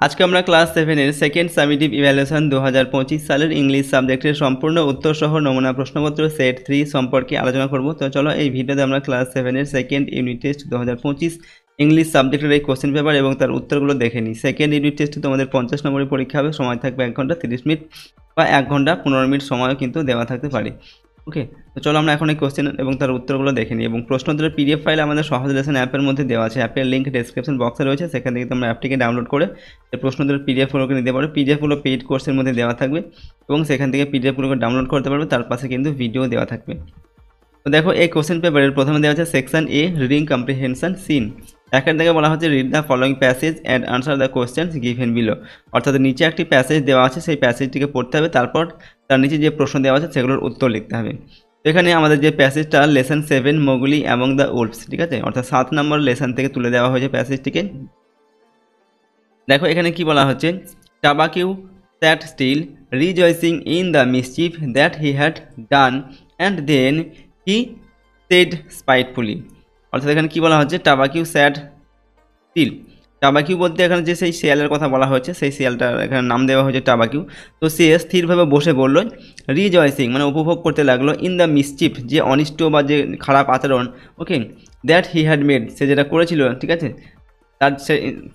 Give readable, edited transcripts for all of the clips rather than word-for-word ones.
আজকে আমরা ক্লাস 7 এর সেকেন্ড সামেটিভ ইভ্যালুয়েশন 2025 সালের ইংলিশ সাবজেক্টের সম্পূর্ণ উত্তর সহ নমুনা প্রশ্নপত্র সেট 3 সম্পর্কে আলোচনা করব। তো চলো এই ভিডিওতে আমরা ক্লাস 7 এর সেকেন্ড ইউনিট টেস্ট 2025 ইংলিশ সাবজেক্টের এই কোশ্চেন পেপার এবং তার উত্তরগুলো দেখে নিই। সেকেন্ড ইউনিট টেস্টে তোমাদের 50 নম্বরের পরীক্ষা হবে, সময় থাকবে 1 ঘন্টা 30 মিনিট বা 1 ঘন্টা 15 মিনিট সময়ও কিন্তু দেওয়া থাকতে পারে। ওকে, তো চলো আমরা এখন এই কোশ্চেন এবং তার উত্তরগুলো দেখে নিই। এবং প্রশ্নোত্তরের পিডিএফ ফাইল আমাদের সহজ লেসন অ্যাপের মধ্যে দেওয়া আছে, অ্যাপের লিঙ্ক ডেসক্রিপশন বক্সে রয়েছে, সেখান থেকে তোমরা অ্যাপটিকে ডাউনলোড করে এই প্রশ্নোত্তরের পিডিএফগুলোকে নিতে পারো। পিডিএফগুলো পেইড কোর্সের মধ্যে দেওয়া থাকবে এবং সেখান থেকে পিডিএফগুলোকে ডাউনলোড করতে পারবে, তার পাশে কিন্তু ভিডিও দেওয়া থাকবে। তো দেখো এই কোশ্চেন পেপারের প্রথমে দেওয়া আছে সেকশন এ রিডিং কম্প্রিহেনশন সিন। একের দিকে বলা হচ্ছে read the following passage and answer the questions given below, অর্থাৎ নিচে একটি প্যাসেজ দেওয়া আছে, সেই প্যাসেজটিকে পড়তে হবে, তারপর তার নিচে যে প্রশ্ন দেওয়া আছে সেগুলোর উত্তর লিখতে হবে। এখানে আমাদের যে প্যাসেজটা lesson 7 Mowgli among the wolves, ঠিক আছে, অর্থাৎ 7 নম্বর লেসন থেকে তুলে দেওয়া হয়েছে প্যাসেজটিকে। দেখো এখানে কি বলা হচ্ছে, টাবাকিউ sat still rejoicing in the mischief that he had done and then he said spitefully, অর্থাৎ এখানে কি বলা হচ্ছে টাবাকিউ sat still। টাবাকিউ বলতে এখানে যে সেই শিয়ালের কথা বলা হয়েছে, সেই শিয়ালটার এখানে নাম দেওয়া হয়েছে টাবাকিউ। তো সে স্থিরভাবে বসে বলল, রিজয়সিং মানে উপভোগ করতে লাগলো, ইন দ্য মিসচিফ যে অনিষ্ট বা যে খারাপ আচরণ, ওকে, দ্যাট হি হ্যাড মেড সে যেটা করেছিল, ঠিক আছে, তার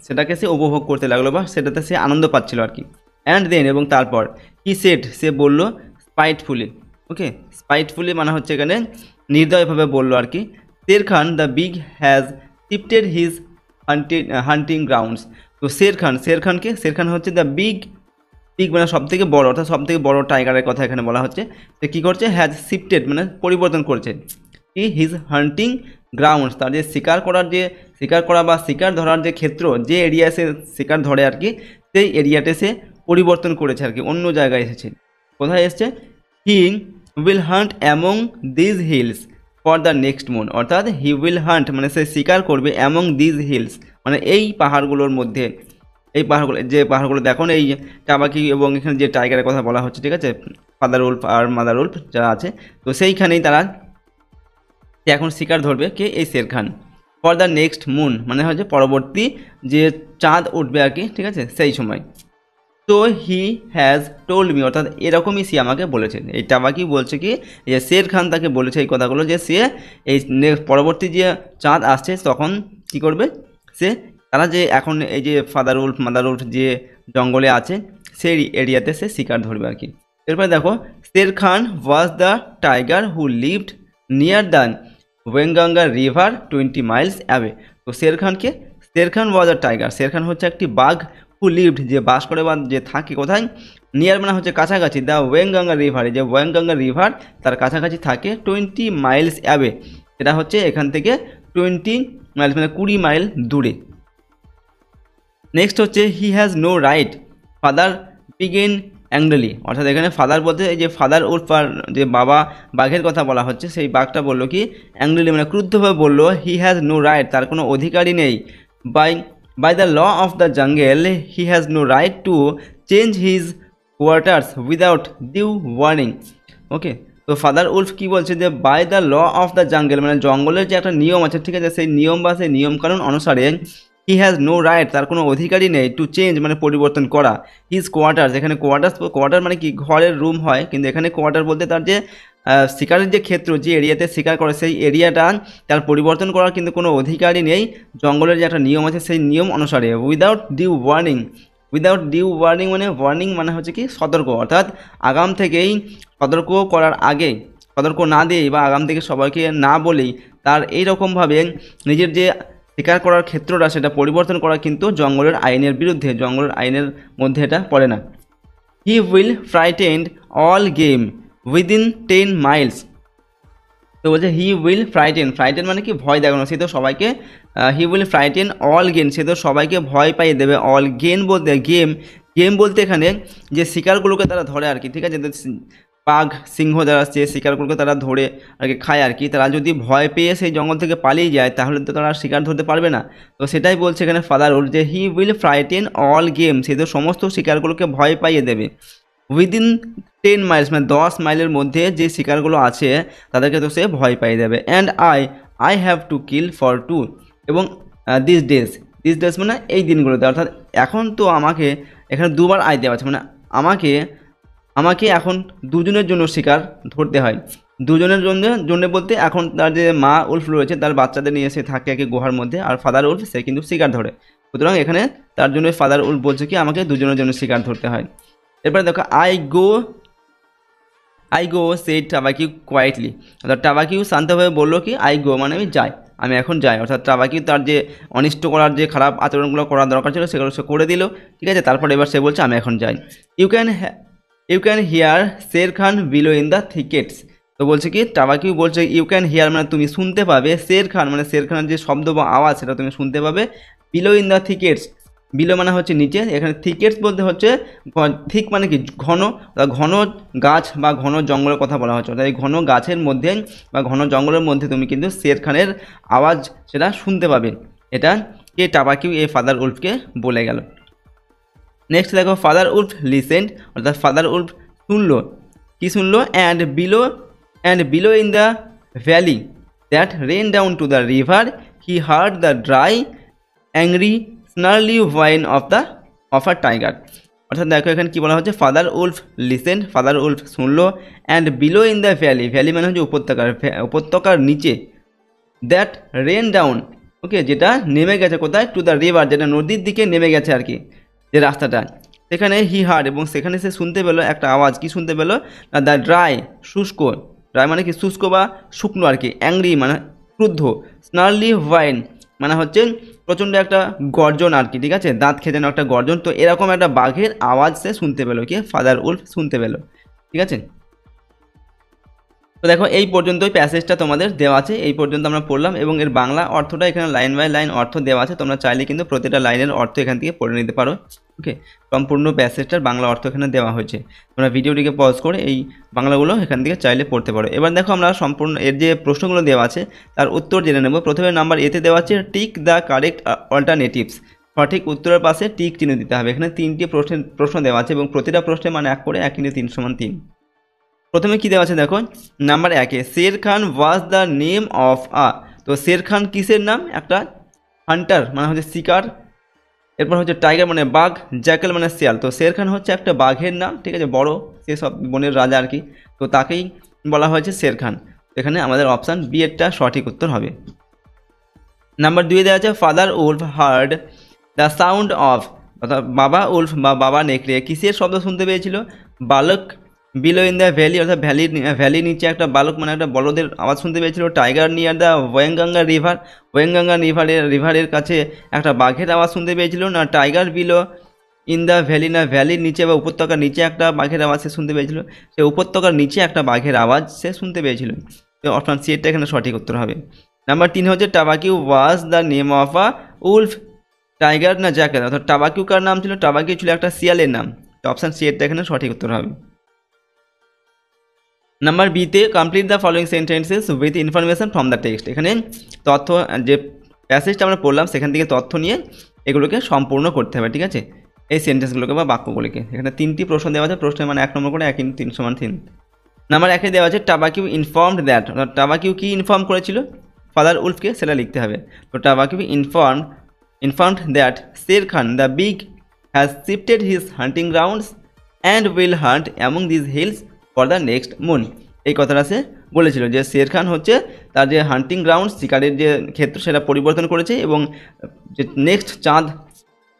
সেটাকে সে উপভোগ করতে লাগলো বা সেটাতে সে আনন্দ পাচ্ছিল আর কি। অ্যান্ড দেন এবং তারপর হি সেড সে বলল স্পাইটফুলি, ওকে, স্পাইটফুলি মানে হচ্ছে এখানে নির্দয়ভাবে বললো আর কি। Shere Khan the big has shifted his hunting grounds. তো শের খান হচ্ছে দ্য বিগ মানে সব থেকে বড়, অর্থাৎ সব থেকে বড় টাইগারের কথা এখানে বলা হচ্ছে। সে কী করছে, হ্যাজ শিফটেড মানে পরিবর্তন করছে কি হিজ হান্টিং গ্রাউন্ডস, তার যে শিকার করা বা শিকার ধরার যে ক্ষেত্র, যে এরিয়ায় সে শিকার ধরে আর কি, সেই এরিয়াতে সে পরিবর্তন করেছে আর কি, অন্য জায়গায় এসেছে। কোথায় এসছে, he will hunt among these hills for the next moon, অর্থাৎ হি উইল হান্ট মানে সে শিকার করবে অ্যামং দিজ হিলস মানে এই পাহাড়গুলোর মধ্যে, এই পাহাড়গুলো দেখুন এই টাবাকি এবং এখানে যে টাইগারের কথা বলা হচ্ছে, ঠিক আছে, ফাদার উলফ আর মাদার উলফ যারা আছে, তো সেইখানেই তারা এখন শিকার ধরবে কে, এই Sher Khan. For the next moon মানে হচ্ছে পরবর্তী যে চাঁদ উঠবে আর কি, ঠিক আছে, সেই সময়। তো হি হ্যাজ টোল্ড মি, অর্থাৎ এরকমই সে আমাকে বলেছেন। এই টাবাকি বলছে কি, যে শের খান তাকে বলেছে এই কথাগুলো, যে সে এই পরবর্তী যে চাঁদ আসছে তখন কি করবে, তারা যে এখন এই যে ফাদার উলফ মাদার উলফ যে জঙ্গলে আছে সেই এরিয়াতে সে শিকার ধরবে আর কি। এরপরে দেখো, Shere Khan was the tiger who lived near the Waingunga river 20 miles away. তো Shere Khan was the tiger, Sher Khan হচ্ছে একটি বাঘ, হু লিভড যে বাস করে বা যে থাকে কোথায়, নিয়ার মানে হচ্ছে কাছাকাছি, দ্য ওয়েঙ্গাঙ্গা রিভার যে ওয়েঙ্গাঙ্গা রিভার তার কাছাকাছি থাকে, 20 মাইলস অ্যাওয়ে, সেটা হচ্ছে এখান থেকে 20 মাইলস মানে 20 মাইল দূরে। নেক্সট হচ্ছে he has no right father began angrily, অর্থাৎ এখানে ফাদার বলতে এই যে ফাদার উলফ আর যে বাবা বাঘের কথা বলা হচ্ছে, সেই বাঘটা বললো কি অ্যাংগ্রিলি মানে ক্রুদ্ধভাবে বললো, হি হ্যাজ নো রাইট তার কোনো অধিকারই নেই, by the law of the jungle he has no right to change his quarters without due warning. Okay, তো ফাদার উলফ কি বলছে, যে by the law of the jungle মানে জঙ্গলের যে একটা নিয়ম আছে, ঠিক আছে, সেই নিয়ম বা সেই নিয়মকানুন অনুসারে হি হ্যাজ নো রাইট তার কোনো অধিকারই নেই, টু চেঞ্জ মানে পরিবর্তন করা, হিজ কোয়ার্টার্স, এখানে কোয়ার্টার মানে কি ঘরের রুম হয়, কিন্তু এখানে কোয়ার্টার বলতে তার যে শিকারের যে ক্ষেত্র, যে এরিয়াতে শিকার করে সেই এরিয়াটা তার পরিবর্তন করার কিন্তু কোনো অধিকারই নেই, জঙ্গলের যে একটা নিয়ম আছে সেই নিয়ম অনুসারে। উইদাউট ডিউ ওয়ার্নিং মানে ওয়ার্নিং মানে হচ্ছে কি সতর্ক, অর্থাৎ আগাম থেকেই সতর্ক করার আগে, সতর্ক না দিয়েই বা আগাম থেকে সবাইকে না বলেই তার এইরকমভাবে নিজের যে শিকার করার ক্ষেত্রটা সেটা পরিবর্তন করা কিন্তু জঙ্গলের আইনের বিরুদ্ধে, জঙ্গলের আইনের মধ্যে এটা পড়ে না। He will frightened all game within 10 Miles, তো বলছে হি উইল ফ্রাইটেন মানে কি ভয় দেখানো, সে তো সবাইকে, he will frighten all game সে তো সবাইকে ভয় পাইয়ে দেবে, অল বলতে গেম বলতে এখানে যে শিকারগুলোকে তারা ধরে আর কি, ঠিক আছে, বাঘ সিংহ যারা যে শিকারগুলোকে তারা ধরে আর কি খায় আর কি, তারা যদি ভয় পেয়ে সেই জঙ্গল থেকে পালিয়ে যায় তাহলে তো তারা শিকার ধরতে পারবে না। তো সেটাই বলছে এখানে ফাদার উলফ, যে he will frighten all game সে তো সমস্ত শিকারগুলোকে ভয় পাইয়ে দেবে, উইদিন 10 মাইলস মানে 10 মাইলের মধ্যে যে শিকারগুলো আছে তাদেরকে তো সে ভয় পাইয়ে দেবে। And I have to kill for 2 এবং দিস ডেজ মানে এই দিনগুলোতে, অর্থাৎ এখন তো আমাকে এখানে দুবার আই দেওয়া আছে, মানে আমাকে এখন দুজনের জন্য শিকার ধরতে হয়। দুজনের জন্য বলতে এখন তার যে মা উল্ফ রয়েছে তার বাচ্চাদের নিয়ে সে থাকে একে গুহার মধ্যে, আর ফাদার উল্ফ সে কিন্তু শিকার ধরে। সুতরাং এখানে তার জন্য ফাদার উল্ফ বলছে কি আমাকে দুজনের জন্য শিকার ধরতে হয়। এরপরে দেখো আই গো সেড টাবাকিউ কোয়াইটলি, অর্থাৎ টাবাকিউ শান্তভাবে বললো কি আই গো মানে আমি এখন যাই, অর্থাৎ টাবাকিউ তার যে অনিষ্ট করার যে খারাপ আচরণগুলো করার দরকার ছিল সেগুলো সে করে দিল, ঠিক আছে। তারপরে এবার সে বলছে আমি এখন যাই। You can hear Shere Khan below in the thickets, তো বলছে কি টাবাকিউ বলছে ইউ ক্যান হিয়ার মানে তুমি শুনতে পাবে, শের খান মানে শের খানের যে শব্দ বা আওয়াজ সেটা তুমি শুনতে পাবে, বিলো ইন দ্য থিকেটস, বিলো মানে হচ্ছে নিচে, এখানে থিকেটস বলতে হচ্ছে থিক মানে কি ঘন, ঘন গাছ বা ঘন জঙ্গলের কথা বলা হচ্ছে, অর্থাৎ এই ঘন গাছের মধ্যে বা ঘন জঙ্গলের মধ্যে তুমি কিন্তু শের খানের আওয়াজ সেটা শুনতে পাবে। এটা কে টাবাকিউ এই ফাদার উল্ফকে বলে গেল। নেক্সট দেখো ফাদার উল্ফ লিসেন্ড, অর্থাৎ ফাদার উল্ফ শুনলো, কি শুনলো, and below in the valley that ran down to the river he heard the dry angry snarly whine of a tiger. অর্থাৎ দেখো এখানে কী বলা হচ্ছে, father wolf listened, father wolf শুনলো, and below in the valley মানে হচ্ছে উপত্যকার নিচে, দ্যাট রেন ডাউন, ওকে, যেটা নেমে গেছে কোথায়, টু দ্য রিভার, যেটা নদীর দিকে নেমে গেছে আর কি যে রাস্তাটা, সেখানে হি হার্ড এবং সেখানে সে শুনতে পেলো একটা আওয়াজ, কি শুনতে পেলো না, দ্য ড্রাই শুষ্ক, ড্রাই মানে কি শুষ্ক বা শুকনো আর কি, অ্যাংরি মানে ক্রুদ্ধ, স্নার্লি ওয়াইন মানে হচ্ছে প্রচণ্ড একটা গর্জন আর কি, ঠিক আছে, দাঁত খেতেন একটা গর্জন, তো এরকম একটা বাঘের আওয়াজ সে শুনতে পেলো, কি ফাদার উল্ফ শুনতে পেলো, ঠিক আছে। তো দেখো এই পর্যন্তই প্যাসেজটা তোমাদের দেওয়া আছে, এই পর্যন্ত আমরা পড়লাম এবং এর বাংলা অর্থটা এখানে লাইন বাই লাইন অর্থ দেওয়া আছে, তোমরা চাইলে কিন্তু প্রতিটা লাইনের অর্থ এখান থেকে পড়ে নিতে পারো, ওকে। সম্পূর্ণ প্যাসেজটার বাংলা অর্থ এখানে দেওয়া হয়েছে, তোমরা ভিডিওটিকে পজ করে এই বাংলাগুলো এখান থেকে চাইলে পড়তে পারো। এবার দেখো আমরা সম্পূর্ণ এর যে প্রশ্নগুলো দেওয়া আছে তার উত্তর জেনে নেব। প্রথমে নাম্বার এতে দেওয়া আছে টিক দ্য কারেক্ট অল্টারনেটিভস, সঠিক উত্তরের পাশে টিক চিহ্ন দিতে হবে। এখানে তিনটি প্রশ্ন দেওয়া আছে এবং প্রতিটা প্রশ্নে মানে 1 করে 1 × 3 = 3। প্রথমে কী দেওয়া আছে দেখো, নাম্বার 1-এ Shere Khan was the name of তো শের খান কিসের নাম, একটা হান্টার মানে হচ্ছে শিকার, এরপর হচ্ছে টাইগার মানে বাঘ, জ্যাকেল মানে শিয়াল, তো শের খান হচ্ছে একটা বাঘের নাম, ঠিক আছে, বড়, সে সব বনের রাজা আর কি, তো তাকেই বলা হয়েছে শের খান। এখানে আমাদের অপশান বি এরটা সঠিক উত্তর হবে। নাম্বার 2-এ দেওয়া আছে father wolf heard the sound of, অর্থাৎ বাবা উল্ফ বা বাবা নেকড়ে কিসের শব্দ শুনতে পেয়েছিল, বালক বিলো ইন দ্য ভ্যালি, অর্থাৎ ভ্যালির নিচে একটা বালক মানে একটা বলদের আওয়াজ শুনতে পেয়েছিল, টাইগার নিয়ার দ্য ওয়েঙ্গাঙ্গা রিভারের কাছে একটা বাঘের আওয়াজ শুনতে পেয়েছিল, না tiger below in the valley, না ভ্যালির নিচে বা উপত্যকার নিচে একটা বাঘের আওয়াজ সে শুনতে পেয়েছিল, সে উপত্যকার নিচে একটা বাঘের আওয়াজ সে শুনতে পেয়েছিল, তো অপশান সি এরটা এখানে সঠিক উত্তর হবে। নাম্বার 3 হচ্ছে Tabaqui was the name of wolf, tiger না জ্যাকেল, অর্থাৎ টাবাকিউ কার নাম ছিল, টাবাকিউ ছিল একটা শিয়ালের নাম, তো অপশান সি এরটা এখানে সঠিক উত্তর হবে। নাম্বার বিতে complete the following sentences with information from the text, এখানে তথ্য যে প্যাসেজটা আমরা পড়লাম সেখান থেকে তথ্য নিয়ে এগুলোকে সম্পূর্ণ করতে হবে, ঠিক আছে, এই সেন্টেন্সগুলোকে বা বাক্যগুলিকে। এখানে 3টি প্রশ্ন দেওয়া আছে, প্রশ্নের মানে 1 নম্বর করে 1 × 3 = 3। নাম্বার 1-এ দেওয়া আছে টাবাকিউ ইনফর্মড দ্যাট, অর্থাৎ টাবাকিউ কি ইনফর্ম করেছিল ফাদার উল্ফকে, সেটা লিখতে হবে। তো Tabaqui informed that Shere Khan the big has shifted his hunting grounds and will hunt among this hills for the next moon, এই কথাটা সে বলেছিল যে শের খান হচ্ছে তার যে হান্টিং গ্রাউন্ড শিকারের যে ক্ষেত্র সেটা পরিবর্তন করেছে এবং যে নেক্সট চাঁদ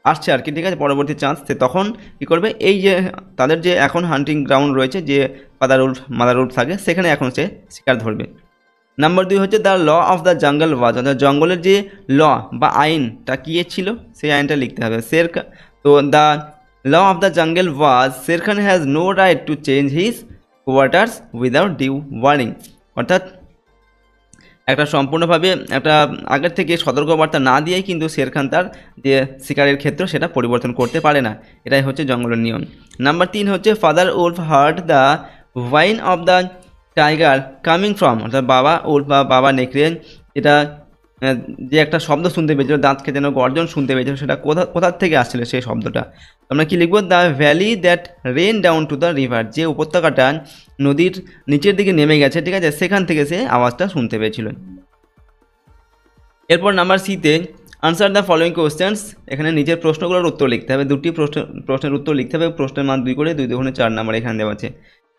আসছে আর কি, ঠিক আছে, পরবর্তী চাঁদ, সে তখন কী করবে, এই যে তাদের যে এখন হান্টিং গ্রাউন্ড রয়েছে যে মাদার উল্ফ থাকে সেখানে এখন সে শিকার ধরবে। নাম্বার 2 হচ্ছে the law of the jungle ওয়াজ, অর্থাৎ জঙ্গলের যে ল বা আইনটা কী ছিল সেই আইনটা লিখতে হবে। তো the law of the jungle was Shere Khan has no right to change his quarters without due warning, অর্থাৎ একটা সম্পূর্ণভাবে একটা আগের থেকে সতর্কবার্তা না দিয়েই কিন্তু শের খান তার যে শিকারের ক্ষেত্র সেটা পরিবর্তন করতে পারে না, এটাই হচ্ছে জঙ্গলের নিয়ম। নাম্বার 3 হচ্ছে father wolf heard the whine of the tiger coming from, অর্থাৎ বাবা উল্ফ বা বাবা নেকড়ে এটা যে একটা শব্দ শুনতে পেয়েছিল, দাঁত খেতে যেন গর্জন শুনতে পেয়েছিল, সেটা কোথার থেকে আসছিল সেই শব্দটা, আমরা কি লিখব, the valley that ran down to the river, যে উপত্যকাটা নদীর নিচের দিকে নেমে গেছে, ঠিক আছে, সেখান থেকে সে আওয়াজটা শুনতে পেয়েছিল। এরপর নাম্বার সিতে আনসার দ্য ফলোয়িং কোয়েশ্চেন্স, এখানে নিজের প্রশ্নগুলোর উত্তর লিখতে হবে, দুটি প্রশ্নের উত্তর লিখতে হবে, প্রশ্নের মান 2 করে 2 2 4 নাম্বার এখানে দেওয়া আছে।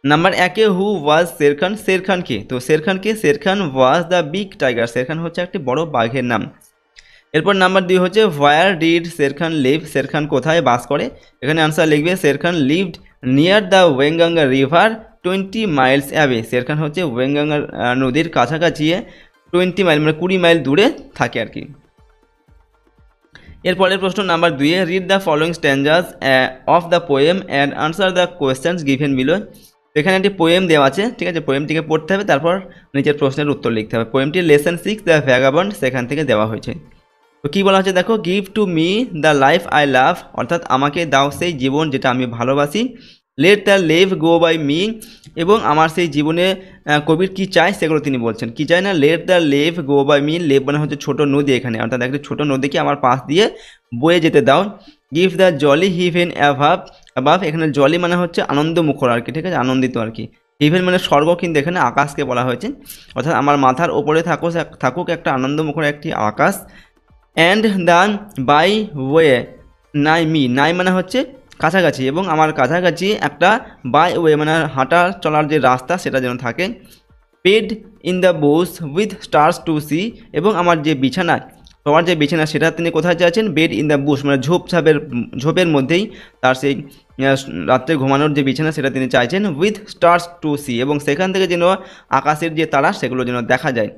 নাম্বার 1 হু ওয়াজ শের খান, শের খান কে? তো শের খানকে, শের Khan was the big tiger, Sher Khan হচ্ছে একটি বড় বাঘের নাম। এরপর নাম্বার 2 হচ্ছে where did Sher Khan leave, Sher Khan কোথায় বাস করে? এখানে আনসার লিখবে Shere Khan lived near the Waingunga river 20 miles away, Shere Khan হচ্ছে ওয়েঙ্গাঙ্গা নদীর কাছাকাছি 20 মাইল মানে 20 মাইল দূরে থাকে আর কি। এরপরের প্রশ্ন number 2, read the following stanzas of the poem and answer the questions given below. এখানে একটি পোয়েম দেওয়া আছে, ঠিক আছে, পোয়েমটিকে পড়তে হবে, তারপর নিচের প্রশ্নের উত্তর লিখতে হবে। পোয়েমটি লেসন 6 দ্য ভ্যাগাবন্ড সেখান থেকে দেওয়া হয়েছে। তো কী বলা হচ্ছে দেখো, give to me the life I love, অর্থাৎ আমাকে দাও সেই জীবন যেটা আমি ভালোবাসি। Let the lave go by me, এবং আমার সেই জীবনে কবির কী চায় সেগুলো তিনি বলছেন। কী চায় না, let the lave go by me, lave মানে হচ্ছে ছোটো নদী এখানে, অর্থাৎ একটি ছোটো নদীকে আমার পাশ দিয়ে বয়ে যেতে দাও। গিভ দ্য জলি হিভেন অ্যাভাব, অ্যাভাব এখানে জলি মানে হচ্ছে আনন্দমুখর আর কি, ঠিক আছে, আনন্দিত আর কি। হিভেন মানে স্বর্গ, কিন্তু এখানে আকাশকে বলা হয়েছে, অর্থাৎ আমার মাথার ওপরে থাকুক একটা আনন্দমুখর একটি আকাশ। অ্যান্ড দ্য বাই ওয়ে নাই মি, নাই মানে হচ্ছে কাছাকাছি, এবং আমার কাছাকাছি একটা বাই ওয়ে মানে হাঁটা চলার যে রাস্তা সেটা যেন থাকে। Bed in the bush with stars to see, এবং আমার যে বিছানা, তোমার যে বিছানা সেটা তিনি কোথায় চাইছেন? বেড ইন দ্য বুশ মানে ঝোপের মধ্যেই তার সেই রাত্রে ঘুমানোর যে বিছানা সেটা তিনি চাইছেন। উইথ স্টার্স টু সি, এবং সেখান থেকে যেন আকাশের যে তারা সেগুলো যেন দেখা যায়।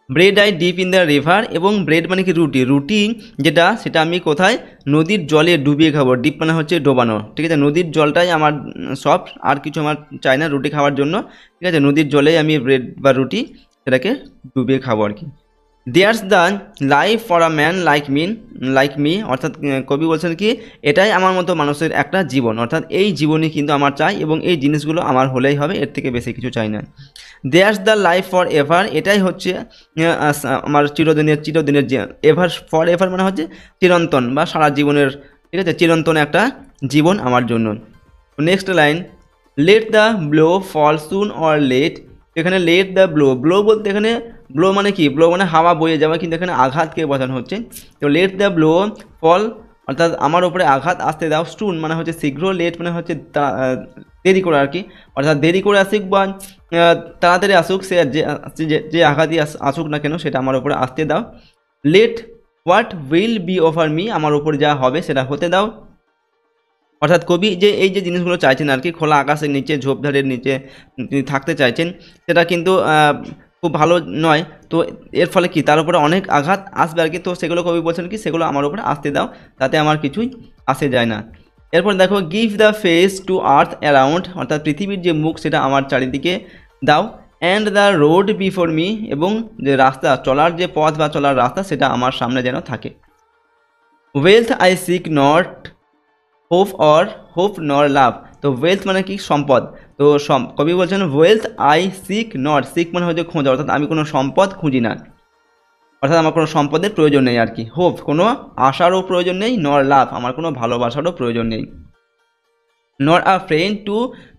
Bread I deep in the river, এবং ব্রেড মানে কি রুটি, রুটি যেটা সেটা আমি কোথায়? নদীর জলে ডুবিয়ে খাবো। ডিপ মানে হচ্ছে ডোবানো, ঠিক আছে, নদীর জলটাই আমার সব, আর কিছু আমার চাই না রুটি খাওয়ার জন্য, ঠিক আছে, নদীর জলেই আমি ব্রেড বা রুটি সেটাকে ডুবিয়ে খাবো আর কি। There's the life for a man like me, অর্থাৎ কবি বলছেন কি এটাই আমার মতো মানুষের একটা জীবন, অর্থাৎ এই জীবনই কিন্তু আমার চাই, এবং এই জিনিসগুলো আমার হলেই হবে, এর থেকে বেশি কিছু চাই না। There's the life for ever, এটাই হচ্ছে আমার চিরদিনের যে, এভার ফর এভার মানে হচ্ছে চিরন্তন বা সারা জীবনের, ঠিক আছে, চিরন্তন একটা জীবন আমার জন্য। Next line, let the blow fall soon or late, এখানে লেট দ্য ব্লো বলতে এখানে ব্লো মানে কি? ব্লো মানে হাওয়া বয়ে যাওয়া, কিন্তু এখানে আঘাতকে বোঝানো হচ্ছে। তো লেট দ্য ব্লো ফল, অর্থাৎ আমার উপরে আঘাত আসতে দাও। স্টুন মানে হচ্ছে শীঘ্র, লেট মানে হচ্ছে দেরি করে আর কি, অর্থাৎ দেরি করে আসুক বা তাড়াতাড়ি আসুক, সে যে আঘাতই আসুক না কেন সেটা আমার উপরে আসতে দাও। Let what will be over me, আমার উপর যা হবে সেটা হতে দাও। অর্থাৎ কবি যে এই যে জিনিসগুলো চাইছেন আর কি, খোলা আকাশের নিচে ঝোপঝাড়ের নিচে তিনি থাকতে চাইছেন, সেটা কিন্তু খুব ভালো নয়। তো এর ফলে কি তার উপরে অনেক আঘাত আসবে আর কি, তো সেগুলো কবি বলছেন কি সেগুলো আমার উপরে আসতে দাও, তাতে আমার কিছুই আসে যায় না। এরপর দেখো, give the face to earth around, অর্থাৎ পৃথিবীর যে মুখ সেটা আমার চারিদিকে দাও। And the road before me, এবং যে রাস্তা চলার যে পথ বা চলার রাস্তা সেটা আমার সামনে যেন থাকে। Wealth I seek not hope nor love, তো ওয়েলথ মানে কি? সম্পদ। তো কবি বলছেন wealth I seek not, seek মানে হচ্ছে খোঁজা, অর্থাৎ আমি কোনো সম্পদ খুঁজি না, অর্থাৎ আমার কোনো সম্পদের প্রয়োজন নেই আর কি। হোপ কোনো আশারও প্রয়োজন নেই, নর লাভ আমার কোনো ভালোবাসারও প্রয়োজন নেই। Not a friend to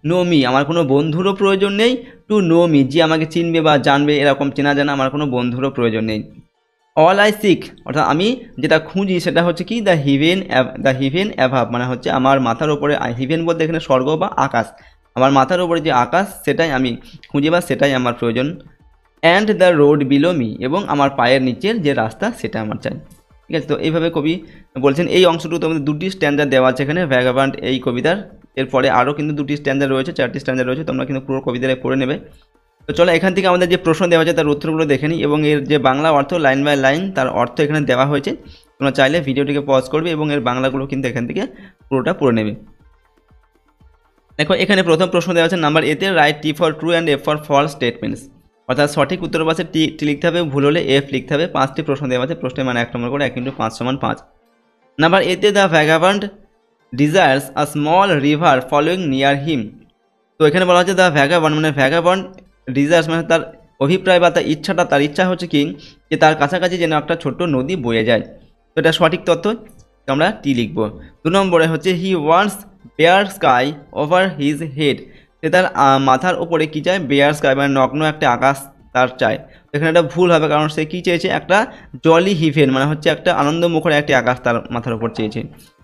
know me, আমার কোনো বন্ধুরও প্রয়োজন নেই। টু নো মি, যে আমাকে চিনবে বা জানবে এরকম চেনা জানা আমার কোনো বন্ধুরও প্রয়োজন নেই। অল আই সিক, অর্থাৎ আমি যেটা খুঁজি সেটা হচ্ছে কি? দ্য হিভেন অ্যাভাব, মানে হচ্ছে আমার মাথার ওপরে, হিভেন বলতে এখানে স্বর্গ বা আকাশ, আমার মাথার ওপরে যে আকাশ সেটাই আমি খুঁজি বা সেটাই আমার প্রয়োজন। And the road below me, এবং আমার পায়ের নিচের যে রাস্তা সেটা আমার চাই, ঠিক আছে। তো এইভাবে কবি বলছেন। এই অংশটুকু তোমাদের দুটি স্ট্যান্ডার্ড দেওয়া আছে এখানে ভ্যাগাবান্ড এই কবিতার। এরপরে আরও কিন্তু দুটি স্ট্যান্ডার্ড রয়েছে, 4টি স্ট্যান্ডার্ড রয়েছে, তোমরা কিন্তু পুরো কবিতাটা পড়ে নেবে। তো চলো এখান থেকে আমাদের যে প্রশ্ন দেওয়া হয়েছে তার উত্তরগুলো দেখে নিই, এবং এর যে বাংলা অর্থ লাইন বাই লাইন তার অর্থ এখানে দেওয়া হয়েছে। তোমরা চাইলে ভিডিওটিকে পজ করবে এবং এর বাংলাগুলো কিন্তু এখান থেকে পুরোটা পড়ে নেবে। দেখো এখানে প্রথম প্রশ্ন দেওয়া আছে নাম্বার এতে, write T for true and F for false statements, অর্থাৎ সঠিক উত্তর পাশে টি লিখতে হবে, ভুল হলে এফ লিখতে হবে। 5টি প্রশ্ন দেওয়া আছে, প্রশ্নের মানে 1 নম্বর করে 1 × 5 = 5। নাম্বার এতে, the vagabond desires a small river following near him, তো এখানে বলা হচ্ছে দ্য ভ্যাগাবন্ড মানে ভ্যাগাবন্ড ডিজায়ার্স মানে তার অভিপ্রায় বা তার ইচ্ছাটা, তার ইচ্ছা হচ্ছে কি যে তার কাছাকাছি যেন একটা ছোট্ট নদী বয়ে যায়। তো এটা সঠিক তথ্য, আমরা টি লিখব। 2 নম্বরে হচ্ছে he wants bare sky over his head, সে তার মাথার ওপরে কী চায়? বেয়ার স্কাই মানে নগ্ন একটা আকাশ তার চায়। এখানে এটা ভুল হবে, কারণ সে কী চেয়েছে, একটা জলি হিভেন মানে হচ্ছে একটা আনন্দমুখর একটি আকাশ তার মাথার উপর চেয়েছে,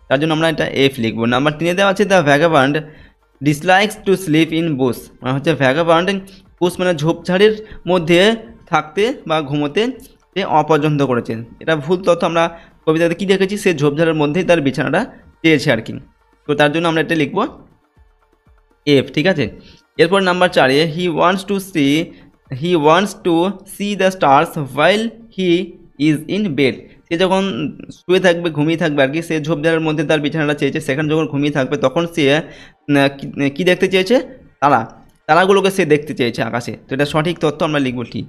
তার জন্য আমরা এটা এফ লিখবো। নাম্বার 3 দেওয়া আছে the vagabond dislikes to sleep in bush, মানে হচ্ছে ভ্যাগাবান্ড বুশ মানে ঝোপঝাড়ের মধ্যে থাকতে বা ঘুমোতে সে অপছন্দ করেছে। এটা ভুল তথ্য, আমরা কবিতাতে কী দেখেছি, সে ঝোপঝাড়ের মধ্যেই তার বিছানাটা চেয়েছে আর কি। তো তার জন্য আমরা এটা লিখবো এফ, ঠিক আছে। এরপর number 4 he wants to see the stars while he is in bed, সে যখন শুয়ে থাকবে, ঘুমিয়ে থাকবে আর কি, সে ঝোপঝাড়ের মধ্যে তার বিছানাটা চেয়েছে, সেখানে যখন ঘুমিয়ে থাকবে তখন সে কি দেখতে চেয়েছে, তারাগুলোকে সে দেখতে চেয়েছে আকাশে। তো এটা সঠিক তথ্য, আমরা লিখবো টি।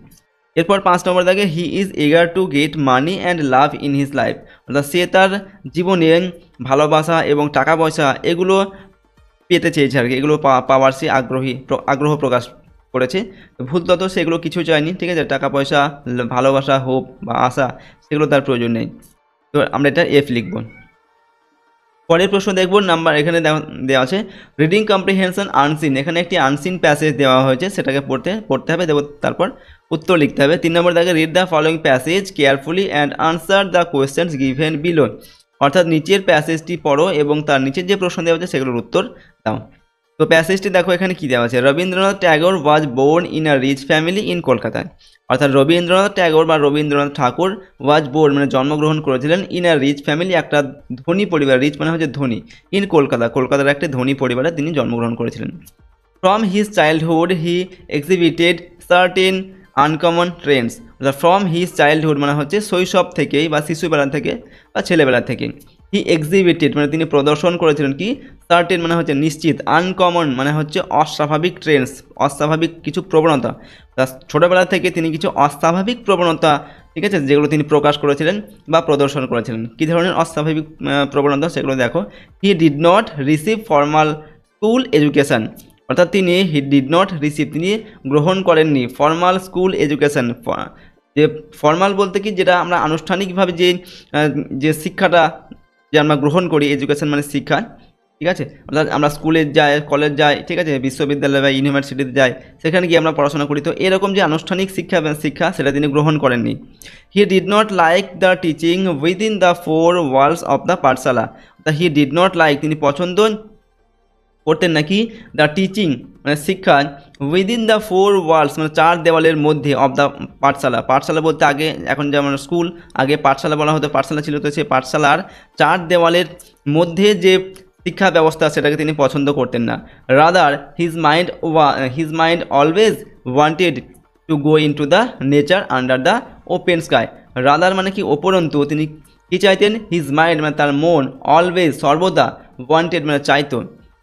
এরপর 5 নম্বর দাগে হি ইজ এগার to get money and love in his life, অর্থাৎ সে তার জীবনে ভালোবাসা এবং টাকা পয়সা এগুলো পেতে চেয়েছে আর কি, এগুলো পাওয়ার সে আগ্রহ প্রকাশ করেছে। ভুল তথ্য, সেগুলো কিছু চায়নি, ঠিক আছে। টাকা পয়সা, ভালোবাসা, হোপ বা আশা সেগুলো তার প্রয়োজন নেই। তো আমরা এটা এফ লিখব। পরের প্রশ্ন দেখব নাম্বার, এখানে দেওয়া আছে রিডিং কম্প্রিহেনশন আনসিন, এখানে একটি আনসিন প্যাসেজ দেওয়া হয়েছে, সেটাকে পড়তে হবে, তারপর উত্তর লিখতে হবে। 3 নম্বর দাগে read the following passage carefully and answer the questions given below, অর্থাৎ নিচের প্যাসেজটি পড়ো এবং তার নিচের যে প্রশ্ন দেওয়া আছে সেগুলোর উত্তর দাও। তো প্যাসেজটি দেখো এখানে কী দেওয়া আছে, Rabindranath Tagore was born in a rich family in Kolkata, অর্থাৎ রবীন্দ্রনাথ ট্যাগর বা রবীন্দ্রনাথ ঠাকুর ওয়াজ বোর্ন মানে জন্মগ্রহণ করেছিলেন, ইন আ রিচ ফ্যামিলি একটা ধনী পরিবার, রিচ মানে হচ্ছে ধনী, ইন কলকাতার একটি ধনী পরিবারে তিনি জন্মগ্রহণ করেছিলেন। From his childhood he এক্সিবিটেড certain uncommon Trends, অর্থাৎ ফ্রম হিজ চাইল্ডহুড মানে হচ্ছে শৈশব থেকেই বা শিশুবেলা থেকে বা ছেলেবেলা থেকে, হি এক্সিবিটেড মানে তিনি প্রদর্শন করেছিলেন কি, সার্টেন মানে হচ্ছে নিশ্চিত, আনকমন মানে হচ্ছে অস্বাভাবিক ট্রেন্ডস, অস্বাভাবিক কিছু প্রবণতা, ছোটোবেলা থেকে তিনি কিছু অস্বাভাবিক প্রবণতা, ঠিক আছে, যেগুলো তিনি প্রকাশ করেছিলেন বা প্রদর্শন করেছিলেন। কী ধরনের অস্বাভাবিক প্রবণতা সেগুলো দেখো, he did not receive formal school education, অর্থাৎ তিনি ডিড নট রিসিভ তিনি গ্রহণ করেননি ফর্মাল স্কুল এডুকেশান, যে ফর্মাল বলতে কি, যেটা আমরা আনুষ্ঠানিকভাবে যে শিক্ষাটা যে আমরা গ্রহণ করি, এডুকেশান মানে শিক্ষা, ঠিক আছে, অর্থাৎ আমরা স্কুলে যাই, কলেজ যাই, ঠিক আছে, বিশ্ববিদ্যালয় বা ইউনিভার্সিটিতে যাই, সেখানে গিয়ে আমরা পড়াশোনা করি। তো এরকম যে আনুষ্ঠানিক শিক্ষা সেটা তিনি গ্রহণ করেননি। He did not like the teaching within the 4 walls of the Pathsala, he did not like তিনি পছন্দ করতেন নাকি, দ্য টিচিং মানে শিক্ষা, উইদিন দ্য 4 ওয়ালস মানে 4 দেওয়ালের মধ্যে, অফ দ্য পাঠশালা বলতে আগে, এখন যেমন স্কুল, আগে পাঠশালা বলা হতো, পাঠশালা ছিল, তো সেই পাঠশালার 4 দেওয়ালের মধ্যে যে শিক্ষা ব্যবস্থা সেটাকে তিনি পছন্দ করতেন না। Rather his mind always wanted to go into the nature under the open sky, rather মানে কি উপরন্তু, তিনি কি চাইতেন, হিজ মাইন্ড মানে তার মন, অলওয়েজ সর্বদা, ওয়ান্টেড মানে চাইতো,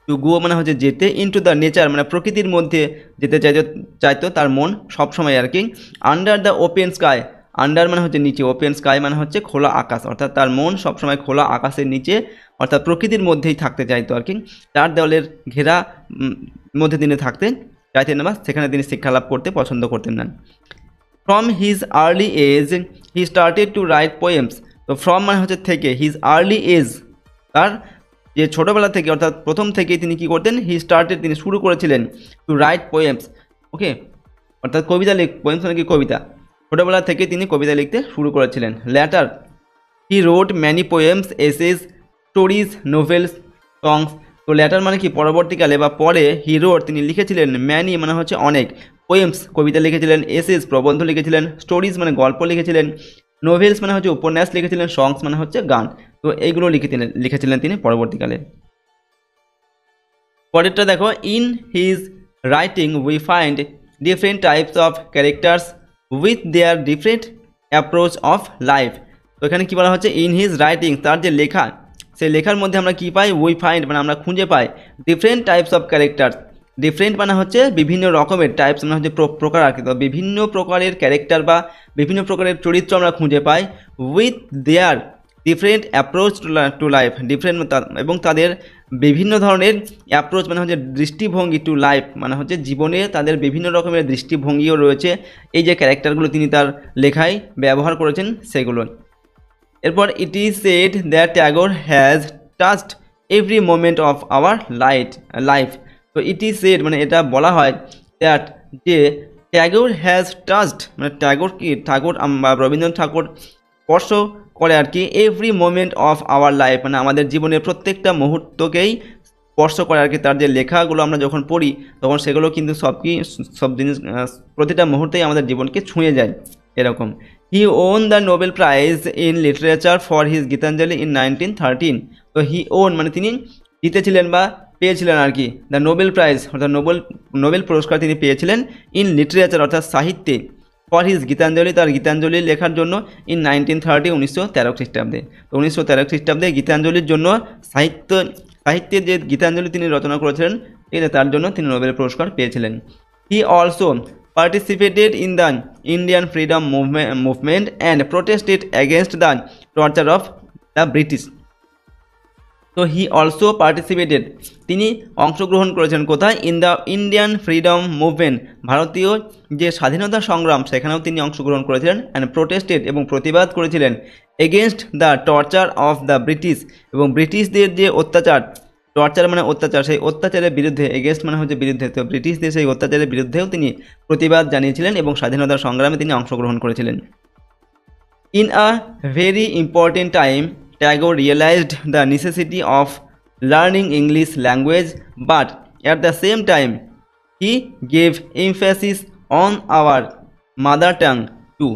টু গো মানে হচ্ছে যেতে, ইনটু দ্য নেচার মানে প্রকৃতির মধ্যে যেতে চাইতো তার মন সবসময় আর কি, under the open sky, under মানে হচ্ছে নিচে, ওপেন স্কাই মানে হচ্ছে খোলা আকাশ, অর্থাৎ তার মন সবসময় খোলা আকাশের নিচে, অর্থাৎ প্রকৃতির মধ্যেই থাকতে চাইতো আর কি, 4 দেওয়ালের ঘেরা মধ্যে তিনি থাকতে চাইতেন না, বা সেখানে তিনি শিক্ষালাভ করতে পছন্দ করতেন না। From his early age he started to write poems, তো ফ্রম মানে হচ্ছে থেকে, হিজ আর্লি এজ তার যে ছোটোবেলা থেকে, অর্থাৎ প্রথম থেকেই তিনি কী করতেন, হি স্টার্টেড তিনি শুরু করেছিলেন, টু রাইট পোয়েমস, ওকে, অর্থাৎ পোয়েমস মানে কি কবিতা, ছোটোবেলা থেকে তিনি কবিতা লিখতে শুরু করেছিলেন। Later he wrote many poems, essays, stories, novels, songs, তো ল্যাটার মানে কি পরবর্তীকালে বা পরে, হি রোড তিনি লিখেছিলেন, ম্যানি মানে হচ্ছে অনেক, পোয়েমস কবিতা লিখেছিলেন, এসেস প্রবন্ধ লিখেছিলেন, স্টোরিজ মানে গল্প লিখেছিলেন, নোভেলস মানে হচ্ছে উপন্যাস লিখেছিলেন, সংস মানে হচ্ছে গান, তো এইগুলো লিখেছিলেন তিনি পরবর্তীকালে। পরেরটা দেখো, in his writing we find different types of characters with their different approach of life, তো এখানে কী বলা হচ্ছে, ইন হিজ রাইটিং তার যে লেখা, সেই লেখার মধ্যে আমরা কী পাই, উই ফাইন্ড মানে আমরা খুঁজে পাই, different types of characters, different মানে হচ্ছে বিভিন্ন রকমের, টাইপস মানে হচ্ছে প্রকার আর কি, তো বিভিন্ন প্রকারের ক্যারেক্টার বা বিভিন্ন প্রকারের চরিত্র আমরা খুঁজে পাই, with their different approach to life, different এবং তাদের বিভিন্ন ধরনের অ্যাপ্রোচ মানে হচ্ছে দৃষ্টিভঙ্গি, টু লাইফ মানে হচ্ছে জীবনে তাদের বিভিন্ন রকমের দৃষ্টিভঙ্গিও রয়েছে, এই যে ক্যারেক্টারগুলো তিনি তার লেখায় ব্যবহার করেছেন সেগুলো। এরপর it is said that Tagore has touched every moment of our life, তো ইট ইজ সেড মানে এটা বলা হয়, দ্যাট যে ট্যাগর হ্যাজ টাচড, মানে ট্যাগর কি, ঠাকুর বা রবীন্দ্রনাথ ঠাকুর স্পর্শ করে আর কি every moment of our life, মানে আমাদের জীবনের প্রত্যেকটা মুহূর্তকেই স্পর্শ করে আর কি। তার যে লেখাগুলো আমরা যখন পড়ি তখন সেগুলো কিন্তু সব জিনিস প্রতিটা মুহূর্তেই আমাদের জীবনকে ছুঁয়ে যায় এরকম। He won the Nobel prize in literature for his Gitanjali in 1913। তো হি ওন মানে তিনি জিতেছিলেন বা পেয়েছিলেন আর কি দ্য নোবেল প্রাইজ, অর্থাৎ নোবেল পুরস্কার তিনি পেয়েছিলেন ইন লিটারেচার অর্থাৎ সাহিত্যে, ফর হিজ গীতাঞ্জলি, তার গীতাঞ্জলি লেখার জন্য ইন 1930 1913 খ্রিস্টাব্দে। তো 1913 খ্রিস্টাব্দে গীতাঞ্জলির জন্য সাহিত্যের যে গীতাঞ্জলি তিনি রচনা করেছিলেন ঠিক আছে, তার জন্য তিনি নোবেল পুরস্কার পেয়েছিলেন। He also participated in the Indian freedom movement and protested against the torture of the British। তো হি অলসো পার্টিসিপেটেড, তিনি অংশগ্রহণ করেছেন কোথায়, in the Indian freedom movement, ভারতীয় যে স্বাধীনতা সংগ্রাম সেখানেও তিনি অংশগ্রহণ করেছিলেন, অ্যান্ড প্রোটেস্টেড এবং প্রতিবাদ করেছিলেন, against the torture of the British, এবং ব্রিটিশদের যে অত্যাচার, টর্চার মানে অত্যাচার, সেই অত্যাচারের বিরুদ্ধে, এগেনস্ট মানে হচ্ছে বিরুদ্ধে, তো ব্রিটিশদের সেই অত্যাচারের বিরুদ্ধেও তিনি প্রতিবাদ জানিয়েছিলেন এবং স্বাধীনতা সংগ্রামে তিনি অংশগ্রহণ করেছিলেন। In a very important time Tagore realized the necessity of learning English language, but at the same time he gave emphasis on our mother tongue too।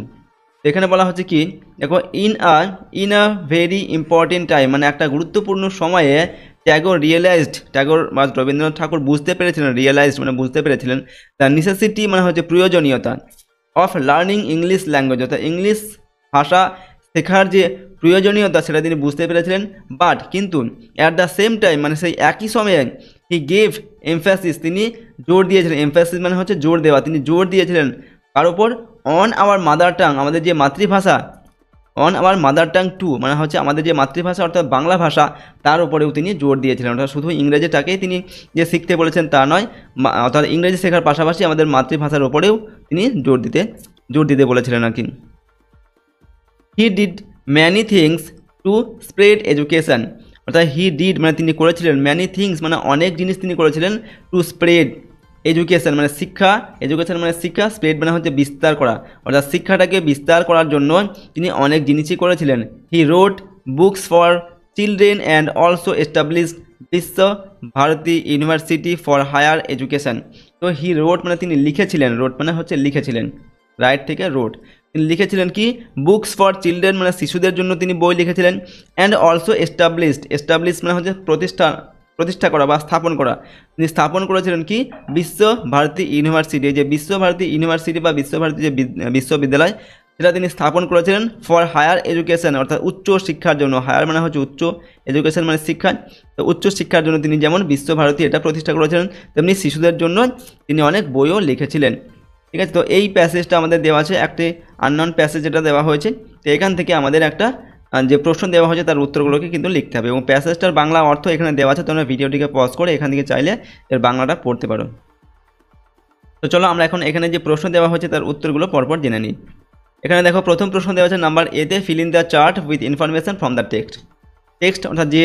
এখানে বলা হচ্ছে কি, দেখো in a very important time মানে একটা গুরুত্বপূর্ণ সময়ে ট্যাগর বা রবীন্দ্রনাথ ঠাকুর বুঝতে পেরেছিলেন, রিয়েলাইজড মানে বুঝতে পেরেছিলেন, দ্য নেসেসিটি মানে হচ্ছে প্রয়োজনীয়তা, অফ লার্নিং ইংলিশ ল্যাঙ্গুয়েজ অর্থাৎ ইংলিশ ভাষা শেখার যে প্রয়োজনীয়তা সেটা তিনি বুঝতে পেরেছিলেন। বাট কিন্তু অ্যাট দ্য সেম টাইম মানে সেই একই সময়ে হি গেভ এমফ্যাসিস, তিনি জোর দিয়েছিলেন, এমফ্যাসিস মানে হচ্ছে জোর দেওয়া, তিনি জোর দিয়েছিলেন কার ওপর, অন আওয়ার মাদার টাং আমাদের যে মাতৃভাষা, on our mother tongue to মানে হচ্ছে আমাদের যে মাতৃভাষা অর্থাৎ বাংলা ভাষা তার উপরেও তিনি জোর দিয়েছিলেন। অর্থাৎ শুধু ইংরেজিটাকেই তিনি যে শিখতে বলেছেন তা নয়, অর্থাৎ ইংরেজি শেখার পাশাপাশি আমাদের মাতৃভাষার উপরেও তিনি জোর দিতে বলেছিলেন আর কি। He did many things to spread education, অর্থাৎ হি ডিড মানে তিনি করেছিলেন, ম্যানি থিংস মানে অনেক জিনিস তিনি করেছিলেন, টু স্প্রেড এডুকেশান মানে শিক্ষা, এডুকেশান মানে শিক্ষা, স্প্রেড মানে হচ্ছে বিস্তার করা, অর্থাৎ শিক্ষাটাকে বিস্তার করার জন্য তিনি অনেক জিনিসই করেছিলেন। He wrote books for children and also established বিশ্ব Bharati university for higher education. তো হি রোড মানে তিনি লিখেছিলেন, রোড মানে হচ্ছে লিখেছিলেন, রাইট থেকে রোড, তিনি লিখেছিলেন কি, বুকস ফর চিলড্রেন মানে শিশুদের জন্য তিনি বই লিখেছিলেন, অ্যান্ড অলসো এস্টাবলিশ মানে হচ্ছে প্রতিষ্ঠা করা বা স্থাপন করা, তিনি স্থাপন করেছিলেন কি, বিশ্ব ভারতী ইউনিভার্সিটি, যে বিশ্বভারতী ইউনিভার্সিটি বা বিশ্বভারতী যে বিশ্ববিদ্যালয় সেটা তিনি স্থাপন করেছিলেন, ফর হায়ার এডুকেশন অর্থাৎ উচ্চ শিক্ষার জন্য, হায়ার মানে হচ্ছে উচ্চ, এডুকেশন মানে শিক্ষা, তো উচ্চ শিক্ষার জন্য তিনি যেমন বিশ্বভারতী এটা প্রতিষ্ঠা করেছিলেন, তেমনি শিশুদের জন্য তিনি অনেক বইও লিখেছিলেন। ঠিক আছে, তো এই প্যাসেজটা আমাদের দেওয়া আছে, একটি আননোন প্যাসেজ যেটা দেওয়া হয়েছে, তো এখান থেকে আমাদের একটা যে প্রশ্ন দেওয়া হয়েছে তার উত্তরগুলোকে কিন্তু লিখতে হবে, এবং প্যাসেজটার বাংলা অর্থ এখানে দেওয়া আছে, তোমরা ভিডিওটিকে পজ করে এখান থেকে চাইলে এর বাংলাটা পড়তে পারো। তো চলো আমরা এখন এখানে যে প্রশ্ন দেওয়া হয়েছে তার উত্তরগুলো পরপর জেনে নিই। এখানে দেখো প্রথম প্রশ্ন দেওয়া আছে নাম্বার এতে, feel in the chart with information from the text অর্থাৎ যে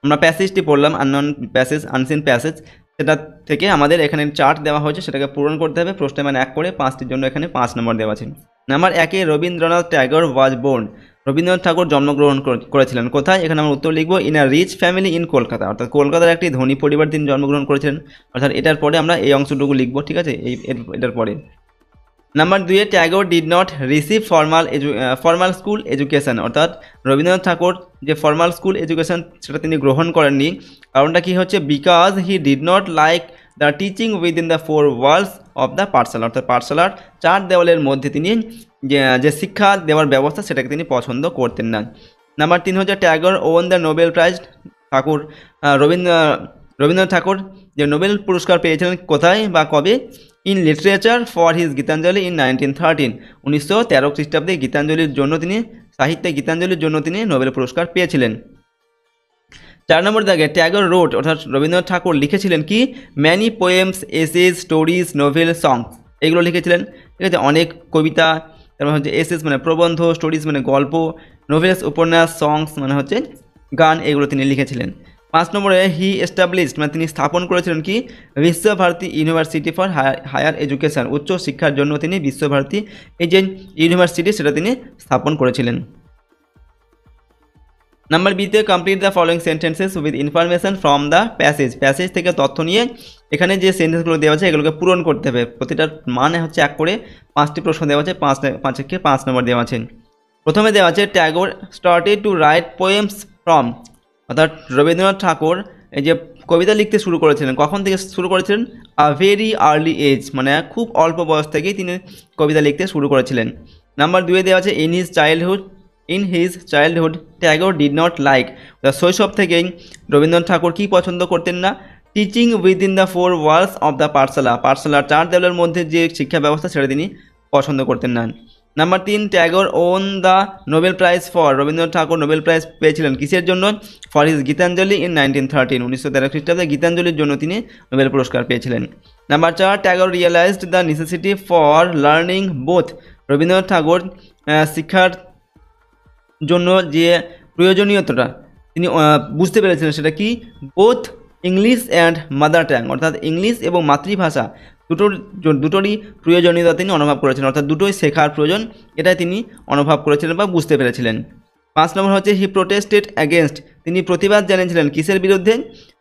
আমরা প্যাসেজটি পড়লাম, আননোন প্যাসেজ, আনসিন প্যাসেজ, সেটা থেকে আমাদের এখানে চার্ট দেওয়া হয়েছে, সেটাকে পূরণ করতে হবে। প্রশ্নে মানে 1 করে 5টির জন্য এখানে 5 নম্বর দেওয়া আছে। Number 1, Rabindranath Tagore was born, Rabindranath Thakur জন্মগ্রহণ করেছিলেন কোথায়, এখানে আমরা উত্তর লিখব in a rich family in Kolkata, অর্থাৎ কলকাতার একটি ধনী পরিবার তিনি জন্মগ্রহণ করেছিলেন, অর্থাৎ এটার পরে আমরা এই অংশটুকু লিখব, ঠিক আছে, এটার পরে। Number 2, Tagore did not receive formal school education, অর্থাৎ রবীন্দ্রনাথ ঠাকুর যে ফর্মাল স্কুল এডুকেশন সেটা তিনি গ্রহণ করেননি, কারণটা কি হচ্ছে, because he did not like the teaching within the 4 walls of the পাঠশালা, অর্থাৎ পাঠশালার 4 দেওয়ালের মধ্যে তিনি যে শিক্ষা দেওয়ার ব্যবস্থা সেটাকে তিনি পছন্দ করতেন না। নাম্বার 3 হচ্ছে Tagore won the Nobel prize, Rabindranath Thakur যে নোবেল পুরস্কার পেয়েছিলেন কোথায় বা কবে, in literature for his Gitanjali in 1913, 1913 খ্রিস্টাব্দে গীতাঞ্জলির জন্য তিনি সাহিত্যে গীতাঞ্জলির জন্য তিনি নোবেল পুরস্কার পেয়েছিলেন। 4 নম্বর দাগে, ট্যাগর রোড অর্থাৎ রবীন্দ্রনাথ ঠাকুর লিখেছিলেন কি, many poems, essays, stories, novel, songs, এগুলো লিখেছিলেন, ঠিক আছে, অনেক কবিতা, তারপর হচ্ছে এসেজ মানে প্রবন্ধ, স্টোরিজ মানে গল্প, নোভেলস উপন্যাস, সংস মানে হচ্ছে গান, এগুলো তিনি লিখেছিলেন। 5 নম্বরে হি এস্টাবলিশড মানে তিনি স্থাপন করেছিলেন কি Visvabharati university for higher education, উচ্চ শিক্ষার জন্য তিনি বিশ্বভারতী এই যে ইউনিভার্সিটি সেটা তিনি স্থাপন করেছিলেন। নাম্বার বিতে complete the following sentences with information from the passage থেকে তথ্য নিয়ে এখানে যে সেন্টেন্সগুলো দেওয়া আছে এগুলোকে পূরণ করতে হবে। প্রতিটার মানে হচ্ছে 1 করে 5টি প্রশ্ন দেওয়া আছে, 5 নম্বর দেওয়া আছে। প্রথমে দেওয়া আছে Tagore started to write poems from, অর্থাৎ রবীন্দ্রনাথ ঠাকুর এই যে কবিতা লিখতে শুরু করেছিলেন কখন থেকে শুরু করেছিলেন, আ ভেরি আর্লি এজ মানে খুব অল্প বয়স থেকেই তিনি কবিতা লিখতে শুরু করেছিলেন। নাম্বার 2 দেওয়া আছে in his childhood Tagore did not like, শৈশব থেকেই রবীন্দ্রনাথ ঠাকুর কি পছন্দ করতেন না, teaching within the 4 walls of the পাঠশালার 4 দেওয়ালের মধ্যে যে শিক্ষা ব্যবস্থা সেটা তিনি পছন্দ করতেন না। Number 3 Tagore won the Nobel prize for, Rabindranath Thakur Nobel prize পেয়েছিলেন কিসের জন্য, ফর হিজ গীতাঞ্জলি ইন 1913, 1913 খ্রিস্টাব্দে গীতাঞ্জলির জন্য তিনি নোবেল পুরস্কার পেয়েছিলেন। Number 4 Tagore realised the necessity for learning both, Rabindranath Thakur শিক্ষার জন্য যে প্রয়োজনীয়তাটা তিনি বুঝতে পেরেছিলেন সেটা কি, both English and mother tongue, অর্থাৎ ইংলিশ এবং মাতৃভাষা দুটোরই প্রয়োজনীয়তা তিনি অনুভব করেছিলেন, অর্থাৎ দুটোই শেখার প্রয়োজন এটাই তিনি অনুভব করেছিলেন বা বুঝতে পেরেছিলেন। 5 নম্বর হচ্ছে হি প্রোটেস্টেড অ্যাগেনস্ট, তিনি প্রতিবাদ জানিয়েছিলেন কিসের বিরুদ্ধে,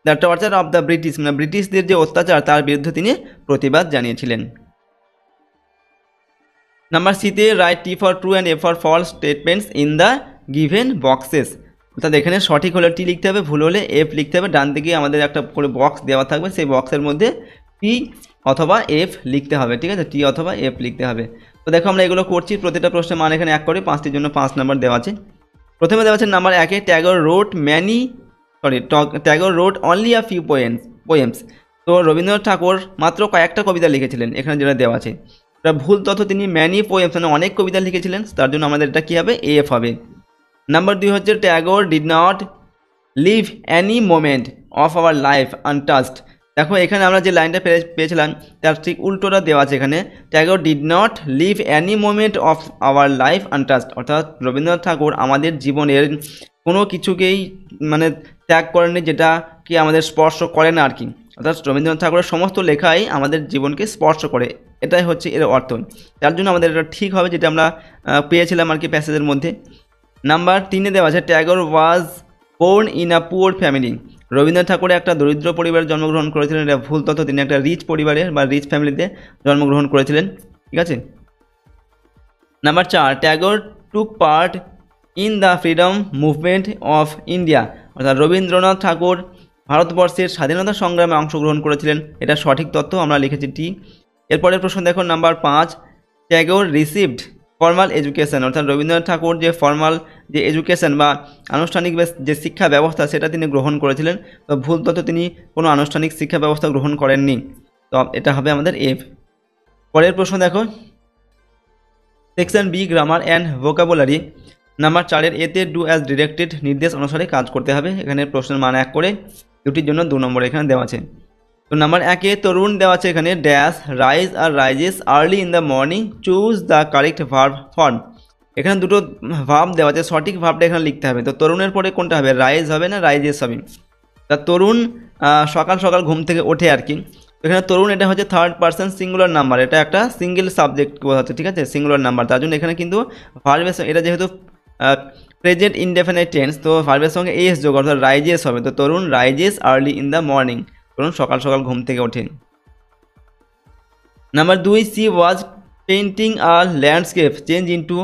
the torture of the British মানে ব্রিটিশদের যে অত্যাচার তার বিরুদ্ধে তিনি প্রতিবাদ জানিয়েছিলেন। নাম্বার সিতে write T for true and F for false statements in the given boxes, অর্থাৎ এখানে সঠিক হলে টি লিখতে হবে, ভুল হলে এফ লিখতে হবে। ডান দিকে আমাদের একটা করে বক্স দেওয়া থাকবে, সেই বক্সের মধ্যে টি অথবা এফ লিখতে হবে, ঠিক আছে, টি অথবা এফ লিখতে হবে। তো দেখো আমরা এগুলো করছি, প্রতিটা প্রশ্নের মান এখানে 1 করে 5টির জন্য 5 নম্বর দেওয়া আছে। প্রথমে দেওয়া আছে number 1 Tagore wrote only a few poems, তো রবীন্দ্রনাথ ঠাকুর মাত্র কয়েকটা কবিতা লিখেছিলেন, এখানে যেটা দেওয়া আছে এটা ভুল তথ্য, তিনি ম্যানি পোয়েমস মানে অনেক কবিতা লিখেছিলেন, তার জন্য আমাদের এটা কী হবে, এফ হবে। নাম্বার 2 হচ্ছে Tagore did not leave any moment of our life untouched, দেখো এখানে আমরা যে লাইনটা পেয়েছিলাম তার ঠিক উল্টোটা দেওয়া আছে এখানে, Tagore did not leave any moment of our life untouched, অর্থাৎ রবীন্দ্রনাথ ঠাকুর আমাদের জীবনের কোনো কিছুকেই মানে ত্যাগ করেননি যেটা কি আমাদের স্পর্শ করে না আর কি, অর্থাৎ রবীন্দ্রনাথ ঠাকুরের সমস্ত লেখাই আমাদের জীবনকে স্পর্শ করে, এটাই হচ্ছে এর অর্থ। তার জন্য আমাদের এটা ঠিক হবে যেটা আমরা পেয়েছিলাম আর কি প্যাসেজের মধ্যে। নাম্বার 3 দেওয়া আছে Tagore was born in a poor family, Rabindranath Thakur একটা দরিদ্র পরিবারে জন্মগ্রহণ করেছিলেন, এটা ভুল তথ্য, তিনি একটা রিচ পরিবারে বা রিচ ফ্যামিলিতে জন্মগ্রহণ করেছিলেন, ঠিক আছে। Number 4 Tagore took part in the freedom movement of India, অর্থাৎ রবীন্দ্রনাথ ঠাকুর ভারতবর্ষের স্বাধীনতা সংগ্রামে অংশগ্রহণ করেছিলেন, এটা সঠিক তথ্য, আমরা লিখেছি টি। এরপরের প্রশ্ন দেখো number 5 Tagore received formal education, অর্থাৎ রবীন্দ্রনাথ ঠাকুর যে ফর্মাল যে এডুকেশন বা আনুষ্ঠানিক যে শিক্ষা ব্যবস্থা সেটা তিনি গ্রহণ করেছিলেন, তো ভুল তথ্য, তিনি কোনো আনুষ্ঠানিক শিক্ষা ব্যবস্থা গ্রহণ করেননি, তো এটা হবে আমাদের এফ। পরের প্রশ্ন দেখো section B grammar and vocabulary, number 4 এতে ডু অ্যাজ ডিরেক্টেড নির্দেশ অনুসারে কাজ করতে হবে, এখানে প্রশ্নের মান 1 করে, দুটির জন্য 2 নম্বর এখানে দেওয়া আছে। তো নাম্বার 1 তরুণ দেওয়া আছে এখানে dash rise or rises early in the morning, choose the correct verb form, এখানে দুটো ভার্ব দেওয়া আছে, সঠিক ভার্বটা এখানে লিখতে হবে। তো তরুণের পরে কোনটা হবে, রাইজ হবে না রাইজেস হবে, তা তরুণ সকাল সকাল ঘুম থেকে ওঠে আর কি, এখানে তরুণ এটা হচ্ছে 3rd পারসন সিঙ্গুলার নাম্বার, এটা একটা সিঙ্গেল সাবজেক্ট বোঝাচ্ছে, ঠিক আছে, সিঙ্গুলার নাম্বার, তার জন্য এখানে কিন্তু ভার্বের এটা যেহেতু প্রেজেন্ট ইনডেফিনাইট টেন্স, তো ভার্বের সঙ্গে এস যোগ অর্থাৎ রাইজেস হবে, তো Tarun rises early in the morning, Tarun সকাল সকাল ঘুম থেকে ওঠেন। Number 2 she was painting a landscape change into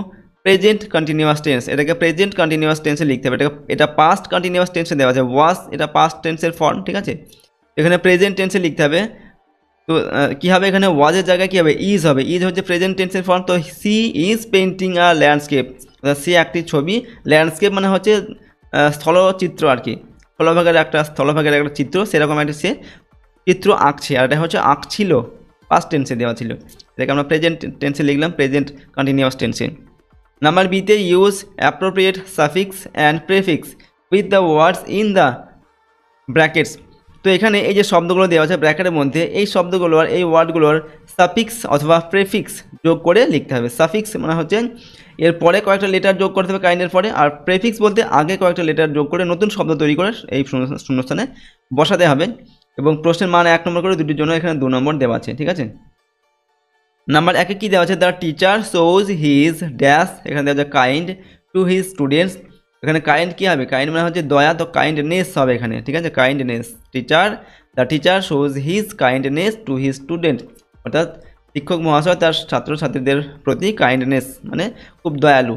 present continuous tense, এটাকে প্রেজেন্ট কন্টিনিউয়াস টেন্সে লিখতে হবে, এটা পাস্ট কন্টিনিউয়াস টেন্সে দেওয়া আছে, ওয়াজ এটা পাস্ট টেন্সের ফর্ম, ঠিক আছে, এখানে প্রেজেন্ট টেন্সে লিখতে হবে। তো কী হবে এখানে ওয়াজের জায়গায় কী হবে, ইজ হবে, ইজ হচ্ছে প্রেজেন্ট টেন্সের ফর্ম, তো she is painting a landscape, সে একটি ছবি, ল্যান্ডস্কেপ মানে হচ্ছে স্থলচিত্র আর কি, স্থলভাগের একটা চিত্র, সেরকম একটা সে চিত্র আঁকছে, আর এটা হচ্ছে আঁকছিল, পাস্ট টেন্সে দেওয়া ছিল, এটাকে আমরা প্রেজেন্ট টেন্সে লিখলাম, প্রেজেন্ট কন্টিনিউয়াস টেন্সে। নাম্বার বিতে use appropriate suffix and prefix with the words in the brackets, তো এখানে এই যে শব্দগুলো দেওয়া আছে ব্র্যাকেটের মধ্যে, এই শব্দগুলোর এই ওয়ার্ডগুলোর সাফিক্স অথবা প্রেফিক্স যোগ করে লিখতে হবে। সাফিক্স মানে হচ্ছে এর পরে কয়েকটা লেটার যোগ করতে হবে কাইন্ডের পরে, আর প্রেফিক্স বলতে আগে কয়েকটা লেটার যোগ করে নতুন শব্দ তৈরি করে এই শূন্যস্থানে বসাতে হবে। এবং প্রশ্নের মান 1 নম্বর করে, দুটির জন্য এখানে 2 নম্বর দেওয়া আছে, ঠিক আছে। নাম্বার 1 কি দেওয়া আছে, the teacher shows his dash, এখানে দেওয়া আছে কাইন্ড টু হিজ স্টুডেন্টস। এখানে কাইন্ড কি হবে, কাইন্ড মানে হচ্ছে দয়া, তো কাইন্ডনেস হবে এখানে, ঠিক আছে, kindness. The teacher shows his kindness to his student, অর্থাৎ শিক্ষক মহাশয় তার ছাত্রছাত্রীদের প্রতি কাইন্ডনেস মানে খুব দয়ালু,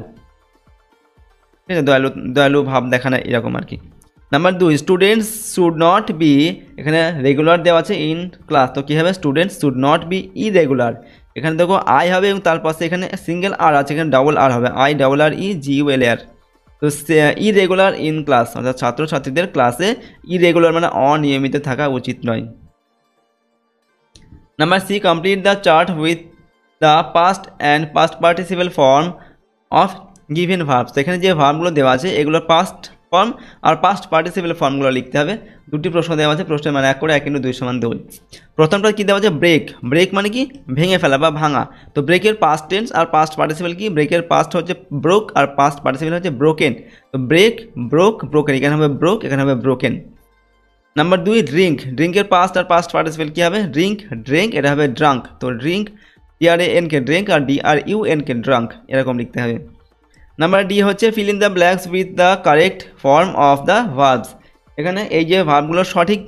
ঠিক আছে, দয়ালু ভাব দেখানো এরকম আর কি। Number 2, students should not be, এখানে রেগুলার দেওয়া আছে ইন ক্লাস, তো কী হবে, students should not be irregular. এখানে দেখো আই হবে এবং তার পাশে এখানে সিঙ্গেল আর আছে, এখানে ডাবল আর হবে, IRREGULAR। তো ইরেগুলার ইন ক্লাস, অর্থাৎ ছাত্রছাত্রীদের ক্লাসে ইরেগুলার মানে অনিয়মিত থাকা উচিত নয়। Number 3, complete the chart with the past and past participle form of given verbs. এখানে যে ভার্বগুলো দেওয়া আছে এগুলো পাস্ট ফর্ম আর পাস্ট পার্টিসিপেল ফর্মগুলো লিখতে হবে। দুটি প্রশ্ন দেওয়া আছে, প্রশ্নের মানে 1 করে 1 × 2 = 2। প্রথমটা কি দেওয়া আছে, ব্রেক। ব্রেক মানে কি, ভেঙে ফেলা বা ভাঙা। তো ব্রেকের পাস্ট টেন্স আর পাস্ট পার্টিসিপেল কি, ব্রেকের পাস্ট হচ্ছে ব্রোক আর পাস্ট পার্টিসিপেল হচ্ছে ব্রোকেন। তো ব্রেক, ব্রোক, ব্রোকেন, এখানে হবে ব্রোক, এখানে হবে ব্রোকেন। Number 2, drink. ড্রিঙ্কের পাস্ট আর পাস্ট পার্টিসিপেল কী হবে, ড্রিঙ্ক, এটা হবে ড্রাঙ্ক। তো ড্রিঙ্ক, DRANK ড্রিঙ্ক আর DRUNK ড্রাঙ্ক, এরকম লিখতে হবে। নাম্বার ডি হচ্ছে fill in the blanks with the correct form of the verbs. এখানে এই যে ভার্বগুলোর সঠিক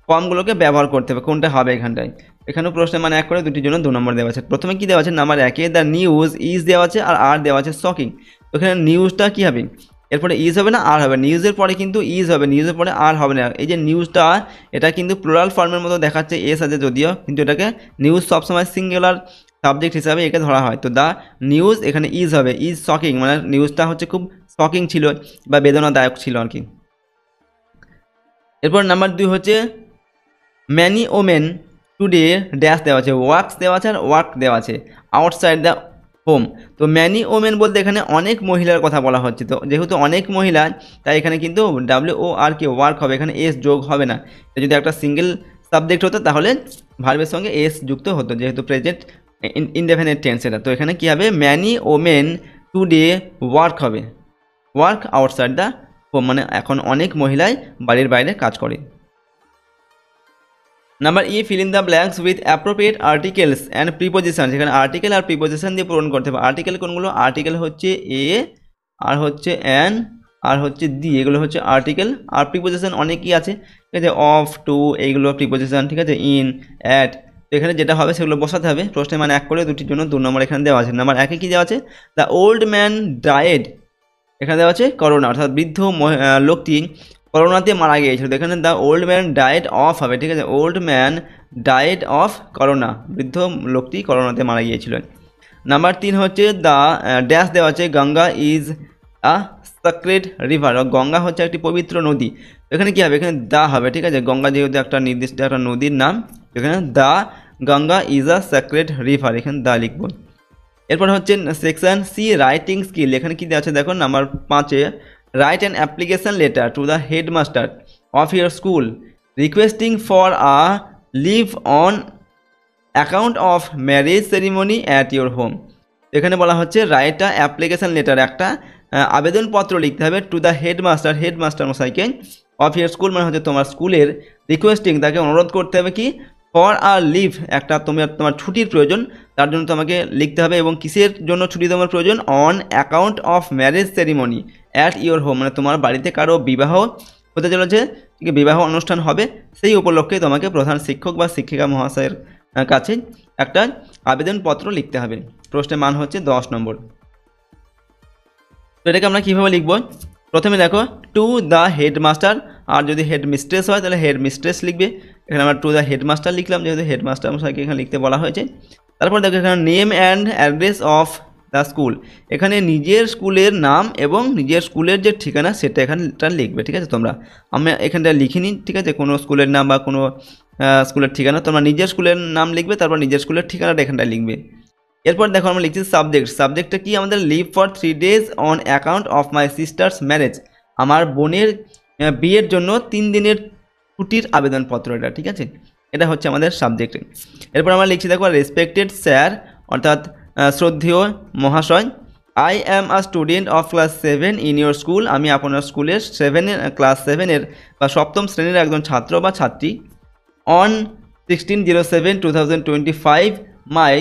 ফর্মগুলোকে ব্যবহার করতে হবে, কোনটা হবে এখানটায়। এখানেও প্রশ্নের মানে 1 করে, দুটির জন্য 2 নম্বর দেওয়া আছে। প্রথমে কি দেওয়া আছে, নাম্বার 1-এ দ্য নিউজ ইজ দেওয়া আছে আর দেওয়া আছে শকিং। তো এখানে নিউজটা কী হবে, এরপরে ইজ হবে না আর হবে, নিউজের পরে কিন্তু ইজ হবে, নিউজের পরে আর হবে না। এই যে নিউজটা, এটা কিন্তু প্লুরাল ফর্মের মতো দেখাচ্ছে, এস আছে যদিও, কিন্তু এটাকে নিউজ সবসময় সিঙ্গুলার সাবজেক্ট হিসাবে একে ধরা হয়। তো দ্য নিউজ এখানে ইজ হবে, ইজ শকিং মানে নিউজটা হচ্ছে খুব শকিং ছিল বা বেদনাদায়ক ছিল আর কি। এরপর নাম্বার 2 হচ্ছে ম্যানি ওমেন টুডে ড্যাশ দেওয়া আছে, ওয়ার্কস দেওয়া আছে আর ওয়ার্ক দেওয়া আছে আউটসাইড দ্য হোম। তো ম্যানি ওমেন বলতে এখানে অনেক মহিলার কথা বলা হচ্ছে, তো যেহেতু অনেক মহিলা তাই এখানে কিন্তু WORK ওয়ার্ক হবে, এখানে এস যোগ হবে না। যদি একটা সিঙ্গেল সাবজেক্ট হতো তাহলে ভার্বের সঙ্গে এস যুক্ত হতো, যেহেতু প্রেজেন্ট ইনডেফিনিট টেন্স এটা। তো এখানে কী হবে, ম্যানি ওমেন টুডে ওয়ার্ক হবে, ওয়ার্ক আউটসাইড দ্য হোম মানে এখন অনেক মহিলাই বাড়ির বাইরে কাজ করে। Number E, feel in the blanks with appropriate articles and preposition. সেখানে আর্টিকেল আর প্রিপোজিশন দিয়ে পূরণ করতে হবে। আর্টিকেল কোনগুলো, আর্টিকেল হচ্ছে এ, আর হচ্ছে অ্যান, আর হচ্ছে দি, এগুলো হচ্ছে আর্টিকেল। আর প্রিপোজিশন অনেকই আছে, ঠিক আছে, অফ, টু, এইগুলো প্রিপোজিশন, ঠিক আছে, ইন, অ্যাট। তো এখানে যেটা হবে সেগুলো বসাতে হবে। প্রশ্নের মানে 1 করে, দুটির জন্য 2 নম্বর এখানে দেওয়া আছে। নাম্বার 1-এ কী দেওয়া আছে, দ্য ওল্ড ম্যান ডায়েড, এখানে দেওয়া আছে করোনা, অর্থাৎ বৃদ্ধ লোকটি করোনাতে মারা গিয়েছিল। এখানে the old man died of হবে, ঠিক আছে, old man died of corona, বৃদ্ধ লোকটি করোনাতে মারা গিয়েছিল। নাম্বার 3 হচ্ছে দ্য ড্যাশ দেওয়া আছে, Ganga is a sacred river, Ganga হচ্ছে একটি পবিত্র নদী। এখানে কী হবে, এখানে দা হবে, ঠিক আছে, গঙ্গা যেহেতু একটা নির্দিষ্ট একটা নদীর নাম, এখানে the Ganga is a sacred river, এখানে দা লিখব। এরপর হচ্ছে সেকশন সি, রাইটিং স্কিল। এখানে কী দেওয়া আছে দেখো, নাম্বার 5-এ write an application letter to the headmaster of your school requesting for a leave on account of marriage ceremony at your home. এখানে বলা হচ্ছে রাইট আ অ্যাপ্লিকেশন লেটার, একটা আবেদনপত্র লিখতে হবে টু দ্য হেডমাস্টার মশাইকে, অফ ইয়োর স্কুল মানে হচ্ছে তোমার স্কুলের, রিকোয়েস্টিং তাকে অনুরোধ করতে হবে কি, ফর আর লিভ একটা তোমার ছুটির প্রয়োজন, তার জন্য তোমাকে লিখতে হবে। এবং কিসের জন্য ছুটি তোমার প্রয়োজন, on account of marriage ceremony at your home মানে তোমার বাড়িতে কারো বিবাহ হতে চলেছে, ঠিক আছে, বিবাহ অনুষ্ঠান হবে, সেই উপলক্ষে তোমাকে প্রধান শিক্ষক বা শিক্ষিকা মহাশয়ের কাছে একটা আবেদনপত্র লিখতে হবে। প্রশ্নের মান হচ্ছে 10 নম্বর। তো এটাকে আমরা কীভাবে লিখব, প্রথমে দেখো টু দ্য হেডমাস্টার, আর যদি হেড মিস্ট্রেস হয় তাহলে হেড মিস্ট্রেস লিখবে। এখানে আমরা টু দ্য হেডমাস্টার লিখলাম, যেহেতু হেডমাস্টার মশাইকে এখানে লিখতে বলা হয়েছে। তারপর দেখো এখানে name and address of the school, এখানে নিজের স্কুলের নাম এবং নিজের স্কুলের যে ঠিকানা সেটা এখানটা লিখবে, ঠিক আছে। তোমরা আমি এখানটা লিখিনি, ঠিক আছে, কোনো স্কুলের নাম বা কোনো স্কুলের ঠিকানা, তোমরা নিজের স্কুলের নাম লিখবে, তারপর নিজের স্কুলের ঠিকানাটা এখানটা লিখবে। এরপর দেখো আমরা লিখছি সাবজেক্টটা কি আমাদের, leave for 3 days on account of my sister's marriage, আমার বোনের বিয়ের জন্য 3 দিনের ছুটির আবেদনপত্র এটা, ঠিক আছে। এটা হচ্ছে আমাদের সাবজেক্টে। এরপর আমরা লিখছি দেখো রেসপেক্টেড স্যার অর্থাৎ শ্রদ্ধেয় মহাশয়, I am a student of class 7 in your school. আমি আপনার স্কুলের ক্লাস 7-এর বা সপ্তম শ্রেণীর একজন ছাত্র বা ছাত্রী। On 16/07/2025 my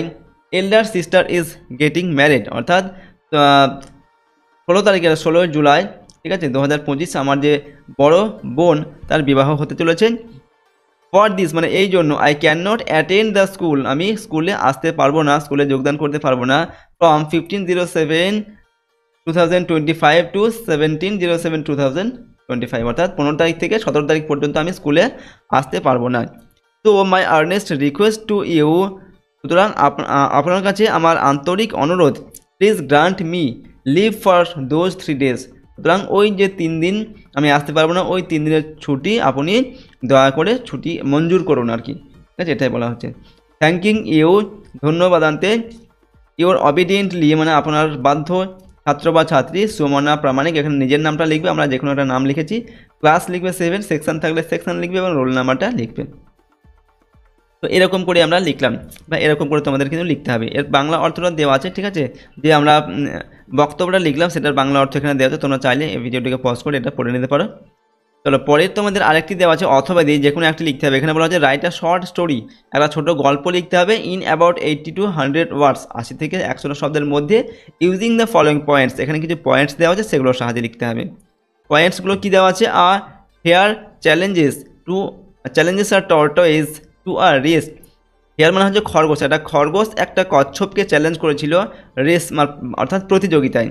elder sister is getting married, অর্থাৎ 16 জুলাই, ঠিক আছে, 2025 আমার যে বড় বোন তার বিবাহ হতে চলেছে। ফর দিস মানে এই জন্য, I can not attend the school, আমি স্কুলে আসতে পারবো না, স্কুলে যোগদান করতে পারবো না। ফ্রম 15/07/2025 টু 17/07/2025, অর্থাৎ 15 তারিখ থেকে 17 তারিখ পর্যন্ত আমি স্কুলে আসতে পারবো না। তো my earnest request to you, সুতরাং আপনার কাছে আমার আন্তরিক অনুরোধ, please grant me leave for those 3 days, সুতরাং ওই যে 3 দিন আমি আসতে পারবো না, ওই 3 দিনের ছুটি আপনি দয়া করে ছুটি মঞ্জুর করুন আর কি, ঠিক আছে, এটাই বলা হচ্ছে। থ্যাঙ্কিং ইউ, ধন্যবাদান্তে, ইউর অবিডিয়েন্টলি মানে আপনার বাধ্য ছাত্র বা ছাত্রী, সুমনা প্রামাণিক, এখানে নিজের নামটা লিখবে, আমরা যে কোনো একটা নাম লিখেছি, ক্লাস লিখবে 7, সেকশন থাকলে সেকশন লিখবে এবং রোল নাম্বারটা লিখবে। তো এরকম করে আমরা লিখলাম বা এরকম করে তোমাদের কিন্তু লিখতে হবে। এর বাংলা অর্থটা দেওয়া আছে, ঠিক আছে, যে আমরা বক্তব্যটা লিখলাম সেটার বাংলা অর্থ এখানে দেওয়া আছে, তোমরা চাইলে এই ভিডিওটিকে পজ করে এটা পড়ে নিতে পারো। চলো পরের তোমাদের আরেকটি দেওয়া আছে অথবা দিয়ে যে কোনো একটি লিখতে হবে। এখানে বলা হচ্ছে রাইট আ শর্ট স্টোরি, একটা ছোটো গল্প লিখতে হবে ইন অ্যাবাউট 80 to 100 ওয়ার্ডস, 80 থেকে 100 শব্দের মধ্যে, ইউজিং দ্য ফলোয়িং পয়েন্টস, এখানে কিছু পয়েন্টস দেওয়া আছে সেগুলোর সাহায্যে লিখতে হবে। পয়েন্টসগুলো কী দেওয়া আছে, হেয়ার চ্যালেঞ্জেস আর tortoise to a race. Hare মানে হচ্ছে খরগোশ, একটা খরগোশ একটা কচ্ছপকে চ্যালেঞ্জ করেছিল রেস অর্থাৎ প্রতিযোগিতায়।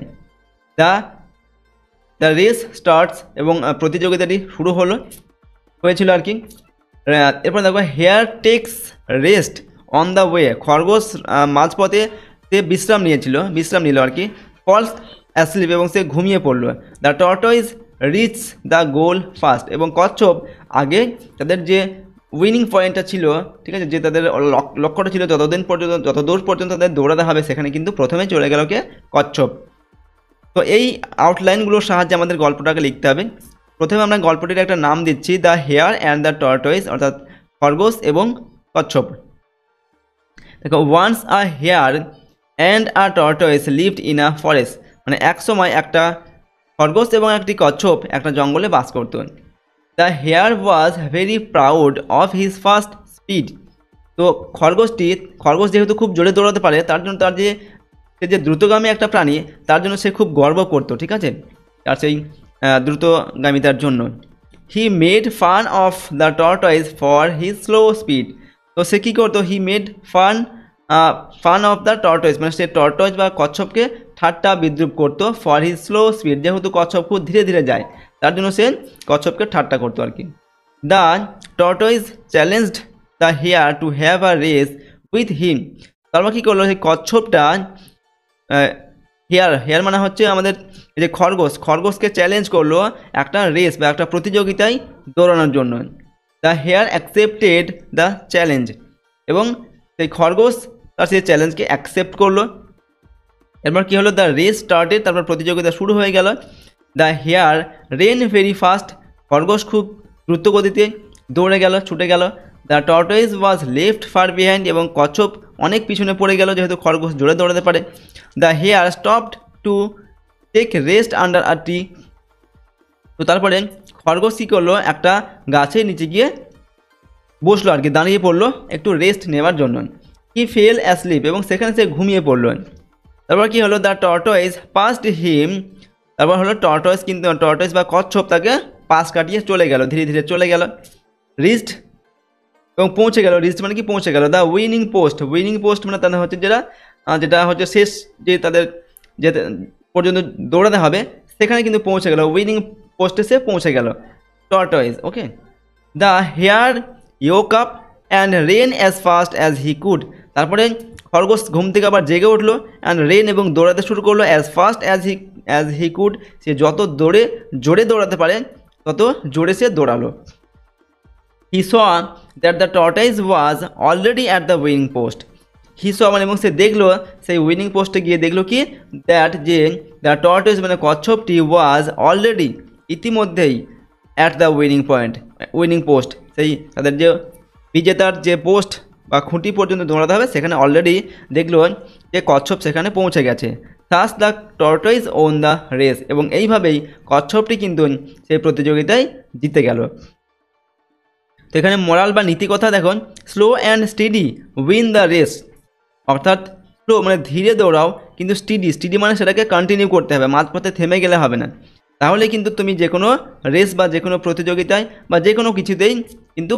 দ্য রেস স্টার্টস, এবং প্রতিযোগিতাটি শুরু হয়েছিল আর কি। এরপর দেখো hare takes rest on the way, খরগোশ মাঝপথে সে বিশ্রাম নিল আর কি। ফলস অ্যাসলিপ, এবং সে ঘুমিয়ে পড়লো। The টর্টয়েজ reach the goal first, এবং কচ্ছপ আগে তাদের যে উইনিং পয়েন্টটা ছিল, ঠিক আছে, যে তাদের লক্ষ্যটা ছিল যতদূর পর্যন্ত তাদের দৌড়াতে হবে, সেখানে কিন্তু প্রথমে চলে গেল কে, কচ্ছপ। তো এই আউটলাইনগুলোর সাহায্যে আমাদের গল্পটাকে লিখতে হবে। প্রথমে আমরা গল্পটির একটা নাম দিচ্ছি, the hare and the tortoise, অর্থাৎ খরগোশ এবং কচ্ছপ। দেখো once a hare and a tortoise lived in a forest, মানে এক সময় একটা খরগোশ এবং একটি কচ্ছপ একটা জঙ্গলে বাস করত। The hare was very proud of his fast speed, তো খরগোশ যেহেতু খুব জোরে দৌড়াতে পারে, তার জন্য সে যে দ্রুতগামী একটা প্রাণী, তার জন্য সে খুব গর্ব করতো, ঠিক আছে, আর সেই দ্রুতগামিতার জন্য। He made fun of the টর্টয়েজ for his slow speed, তো সে কী করতো, he made fun of the টর্টয়েজ, মানে সে টর্টয়েজ বা কচ্ছপকে ঠাট্টা বিদ্রুপ করতো, ফর হিজ স্লো স্পিড, যেহেতু কচ্ছপ খুব ধীরে ধীরে যায়, তার জন্য সে কচ্ছপকে ঠাট্টা করতো আর কি। The টর্টয়েজ challenged the hair to have a race with him, তারপর কী করলো, সেই কচ্ছপটা হেয়ার মানে হচ্ছে আমাদের এই যে খরগোশকে চ্যালেঞ্জ করলো একটা রেস বা একটা প্রতিযোগিতায় দৌড়ানোর জন্য। The hare accepted the challenge, এবং সেই খরগোশ তার সেই চ্যালেঞ্জকে অ্যাকসেপ্ট করলো। এরপর কী হলো, দ্য রেস স্টার্টেড, তারপর প্রতিযোগিতা শুরু হয়ে গেল। The hare ran very fast, খরগোশ খুব দ্রুত গতিতে দৌড়ে গেল, ছুটে গেল। The tortoise was left far behind, এবং কচ্ছপ অনেক পিছনে পড়ে গেল, যেহেতু খরগোশ জোরে দৌড়াতে পারে। The hare stopped to take rest under a tree, তো তারপরে খরগোশ কী করলো, একটা গাছের নিচে গিয়ে বসলো আর কি, দাঁড়িয়ে পড়লো একটু রেস্ট নেওয়ার জন্য। হি ফেল অ্যাসলিপ, এবং সেখানে সে ঘুমিয়ে পড়লো। তারপর কী হলো, দ্য টর্টয়েজ পাস্ট হিম, তারপর হলো টর্টয়েজ বা কচ্ছপ তাকে পাশ কাটিয়ে চলে গেল, ধীরে ধীরে চলে গেল। রিস্ট, এবং পৌঁছে গেল, রিস্ট মানে কি পৌঁছে গেল। দ্য উইনিং পোস্ট মানে তাদের হচ্ছে যেটা হচ্ছে শেষ যে তাদের যে পর্যন্ত দৌড়াতে হবে, সেখানে কিন্তু পৌঁছে গেল, উইনিং পোস্টে সে পৌঁছে গেল tortoise, okay. The hare woke up and ran as fast as he could, তারপরে খরগোশ ঘুম থেকে আবার জেগে উঠলো, অ্যান্ড রেন, এবং দৌড়াতে শুরু করলো, as fast as he could, সে যত জোরে দৌড়াতে পারে তত জোরে সে দৌড়ালো। He saw that the tortoise was already at the winning post, he saw মানে এবং সে দেখলো, সেই উইনিং পোস্টে গিয়ে দেখলো কি, দ্যাট যে দ্য টর্টয়েজ মানে কচ্ছপটি ওয়াজ অলরেডি ইতিমধ্যেই at the winning point, winning post, সেই তাদের যে বিজেতার যে পোস্ট বা খুঁটি পর্যন্ত দৌড়াতে হবে, সেখানে অলরেডি দেখলো যে কচ্ছপ সেখানে পৌঁছে গেছে। Thus the tortoise won the race, এবং এইভাবেই কচ্ছপটি কিন্তু সেই প্রতিযোগিতায় জিতে গেল। তো এখানে মোরাল বা নীতি কথা দেখুন, slow and steady win the race, অর্থাৎ স্লো মানে ধীরে দৌড়াও, কিন্তু স্টেডি মানে সেটাকে কন্টিনিউ করতে হবে, মাঝপথে থেমে গেলে হবে না। তাহলে কিন্তু তুমি যে কোনো রেস বা যে কোনো প্রতিযোগিতায় বা যে কোনো কিছুতেই কিন্তু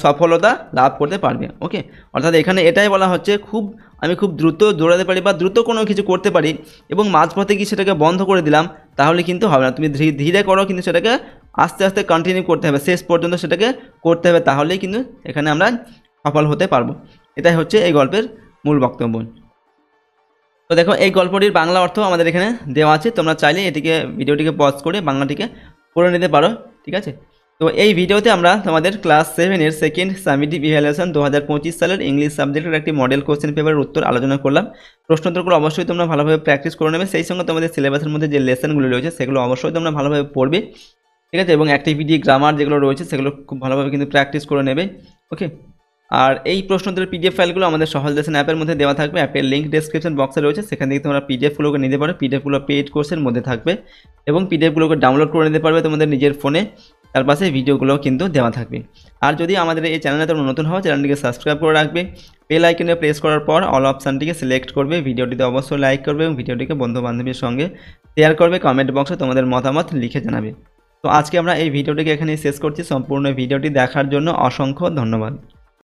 সফলতা লাভ করতে পারবে। ওকে, অর্থাৎ এখানে এটাই বলা হচ্ছে আমি খুব দ্রুত দৌড়াতে পারি বা দ্রুত কোনো কিছু করতে পারি এবং মাঝপথে কি সেটাকে বন্ধ করে দিলাম, তাহলে কিন্তু হবে না। তুমি ধীরে করো, কিন্তু সেটাকে আস্তে আস্তে কন্টিনিউ করতে হবে, শেষ পর্যন্ত সেটাকে করতে হবে, তাহলেই কিন্তু এখানে আমরা সফল হতে পারবো। এটাই হচ্ছে এই গল্পের মূল বক্তব্য। তো দেখো এই গল্পটির বাংলা অর্থ আমাদের এখানে দেওয়া আছে, তোমরা চাইলে ভিডিওটিকে পজ করে বাংলাটিকে পড়ে নিতে পারো, ঠিক আছে। তো এই ভিডিওতে আমরা তোমাদের ক্লাস 7-এর সেকেন্ড সামেটিভ ইভ্যালুয়েশন 2025 সালের ইংলিশ সাবজেক্টের একটি মডেল কোশ্চেন পেপারের উত্তর আলোচনা করলাম। প্রশ্নোত্তরগুলো অবশ্যই তোমরা ভালোভাবে প্র্যাকটিস করে নেবে, সেই সঙ্গে তোমাদের সিলেবাসের মধ্যে যে লেসনগুলো রয়েছে সেগুলো অবশ্যই তোমরা ভালোভাবে পড়বে, ঠিক আছে, এবং অ্যাক্টিভিটি গ্রামার যেগুলো রয়েছে সেগুলো খুব ভালোভাবে কিন্তু প্র্যাকটিস করে নেবে। ওকে, আর এই প্রশ্নোত্তরের পিডিএফ ফাইলগুলো আমাদের সহজ লেসন অ্যাপের মধ্যে দেওয়া থাকবে, অ্যাপের লিঙ্ক ডেসক্রিপশন বক্সে রয়েছে, সেখান থেকে তোমরা পিডিএফগুলোকে নিতে পারো। পিডিএফগুলো পেইড কোর্সের মধ্যে থাকবে এবং পিডিএফগুলোকে ডাউনলোড করে নিতে পারবে তোমাদের নিজের ফোনে, তার পাশে ভিডিওগুলো কিন্তু দেওয়া থাকবে। আর যদি আমাদের এই চ্যানেলে তোমরা নতুন হও, চ্যানেলটিকে সাবস্ক্রাইব করে রাখবে, বেল আইকনে প্রেস করার পর অল অপশানটিকে সিলেক্ট করবে, ভিডিওটিতে অবশ্যই লাইক করবে এবং ভিডিওটিকে বন্ধু বান্ধবীর সঙ্গে শেয়ার করবে, কমেন্ট বক্সে তোমাদের মতামত লিখে জানাবে। তো আজকে আমরা এই ভিডিওটিকে এখানেই শেষ করছি। সম্পূর্ণ ভিডিওটি দেখার জন্য অসংখ্য ধন্যবাদ।